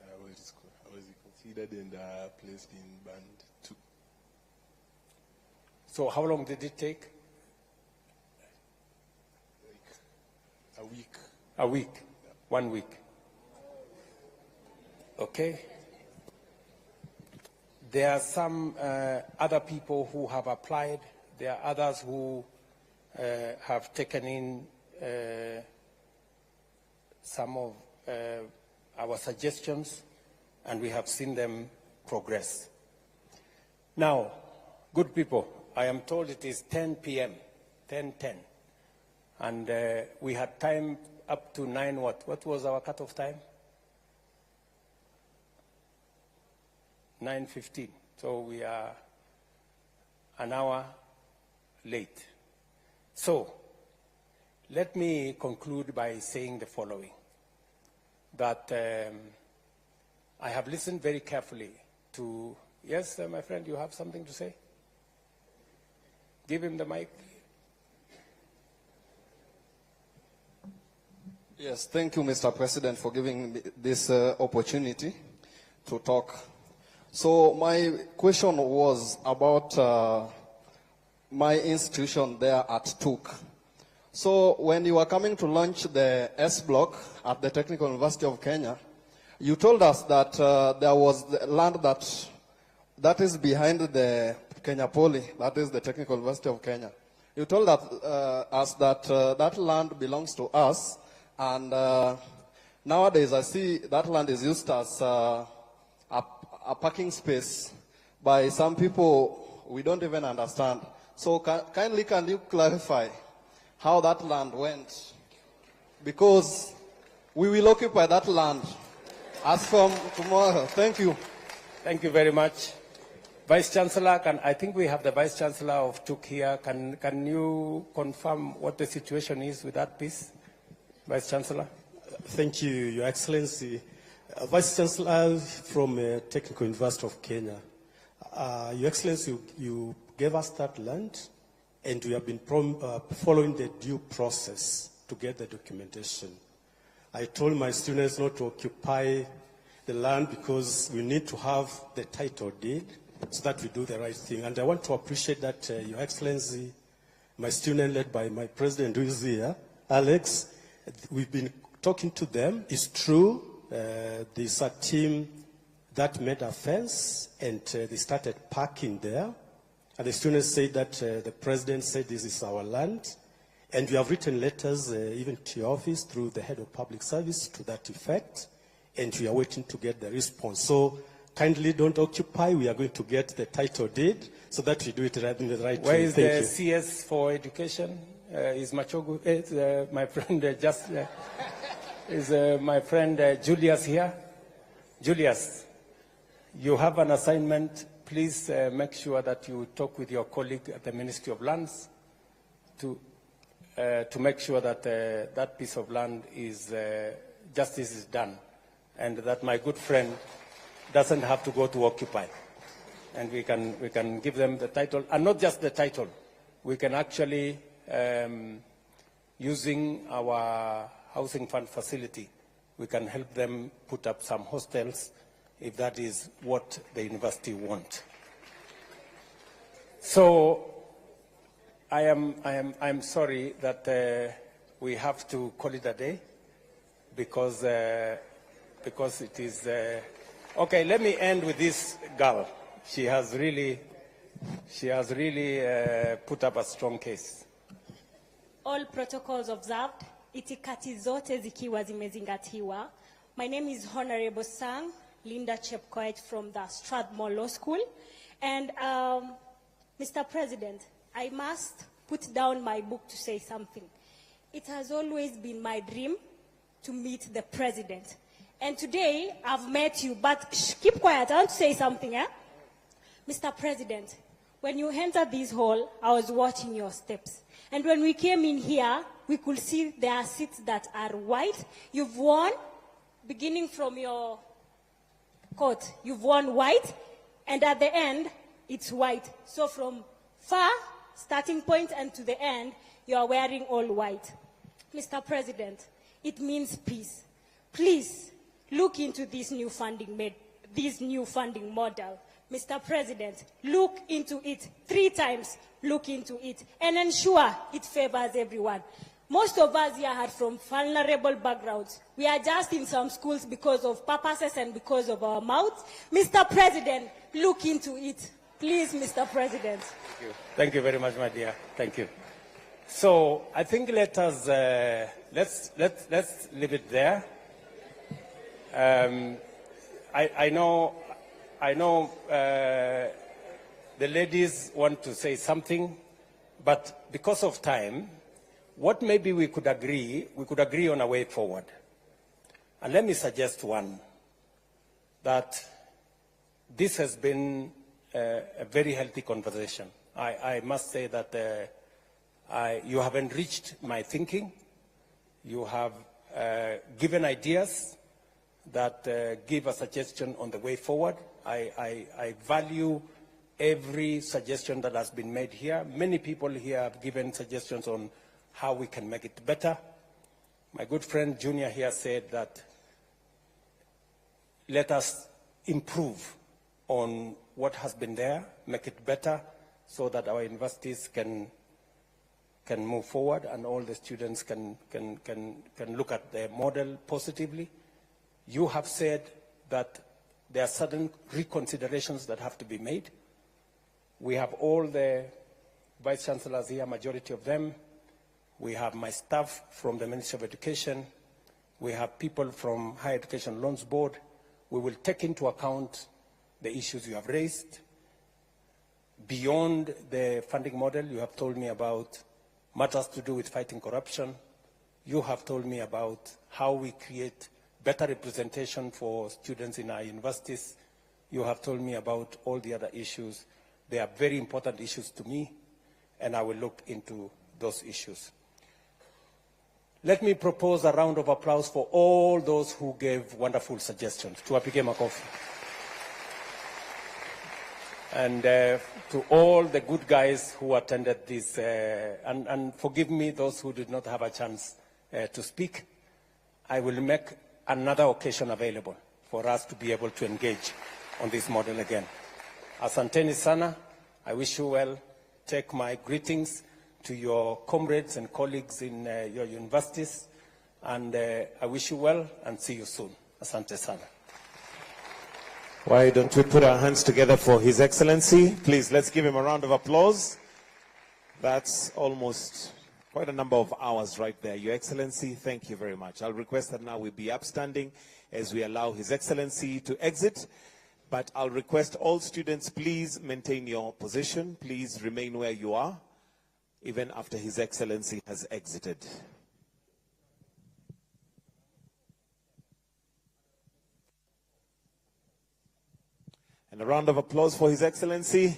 I was reconsidered and placed in band 2. So how long did it take? Like a week. A week? Yeah. 1 week? Okay. There are some other people who have applied. There are others who have taken in some of our suggestions, and we have seen them progress. Now, good people, I am told it is 10 p.m., 10:10. And we had time up to 9 what? What was our cutoff time? 9:15. So we are an hour late. So let me conclude by saying the following, that I have listened very carefully to, yes, my friend, you have something to say? Give him the mic. Yes, thank you, Mr. President, for giving me this opportunity to talk. So my question was about my institution there at TUK. So when you were coming to launch the S block at the Technical University of Kenya, you told us that there was the land that is behind the Kenya Poly, that is the Technical University of Kenya. You told us that that land belongs to us, and nowadays I see that land is used as a parking space by some people we don't even understand. So kindly can you clarify how that land went? Because we will occupy that land as from tomorrow. Thank you. Thank you very much. Vice Chancellor, I think we have the Vice Chancellor of TUK here. Can you confirm what the situation is with that piece? Vice Chancellor. Thank you, Your Excellency. Vice Chancellor from Technical University of Kenya. Your Excellency, you gave us that land, and we have been following the due process to get the documentation. I told my students not to occupy the land because we need to have the title deed so that we do the right thing. And I want to appreciate that, Your Excellency, my student led by my president who is here, Alex, we've been talking to them. It's true, there's a team that made a fence and they started parking there. And the students said that the president said this is our land. And we have written letters even to your office through the head of public service to that effect. And we are waiting to get the response. So kindly don't occupy. We are going to get the title deed so that we do it in the right way. Where is Thank the you. CS for education? Is Machogu, my friend is my friend Julius here? Julius, you have an assignment. Please make sure that you talk with your colleague at the Ministry of Lands to make sure that that piece of land is, justice is done, and that my good friend doesn't have to go to occupy. And we can give them the title, and not just the title. We can actually, using our housing fund facility, we can help them put up some hostels if that is what the university wants. So I'm sorry that we have to call it a day because it is, okay, let me end with this girl. She has really put up a strong case. All protocols observed, itikati zote zikiwa zimezingatiwa. My name is Honorable Sang Linda Chepkoech from the Strathmore Law School. And Mr. President, I must put down my book to say something. It has always been my dream to meet the president. And today I've met you, but keep quiet, I want to say something. Mr. President, when you entered this hall, I was watching your steps. And when we came in here, we could see there are seats that are white. You've worn, beginning from your coat, you've worn white, and at the end, it's white. So from far, starting point, and to the end, you are wearing all white. Mr. President, it means peace. Please, look into this new funding model. Mr. President, look into it 3 times, look into it, and ensure it favors everyone. Most of us here are from vulnerable backgrounds. We are just in some schools because of purposes and because of our mouths. Mr. President, look into it. Please, Mr. President. Thank you. Thank you very much, my dear. Thank you. So I think let us, let's leave it there. I know the ladies want to say something, but because of time, what maybe we could agree on a way forward. And let me suggest one, that this has been a very healthy conversation. I must say that you have enriched my thinking. You have given ideas that give a suggestion on the way forward. I value every suggestion that has been made here. Many people here have given suggestions on how we can make it better. My good friend Junior here said that let us improve on what has been there, make it better, so that our universities can move forward and all the students can look at the model positively. You have said that there are certain reconsiderations that have to be made. We have all the vice chancellors here, majority of them. We have my staff from the Ministry of Education. We have people from Higher Education Loans Board. We will take into account the issues you have raised. Beyond the funding model, you have told me about matters to do with fighting corruption. You have told me about how we create better representation for students in our universities. You have told me about all the other issues. They are very important issues to me, and I will look into those issues. Let me propose a round of applause for all those who gave wonderful suggestions. Tuwapige makofi. And to all the good guys who attended this, and forgive me those who did not have a chance to speak. I will make another occasion available for us to be able to engage on this model again. Asanteni sana. I wish you well. Take my greetings to your comrades and colleagues in your universities. And I wish you well and see you soon. Asante sana. Why don't we put our hands together for His Excellency? Please, let's give him a round of applause. That's almost quite a number of hours right there. Your Excellency, thank you very much. I'll request that now we be upstanding as we allow His Excellency to exit. But I'll request all students, please maintain your position. Please remain where you are, even after His Excellency has exited. And a round of applause for His Excellency.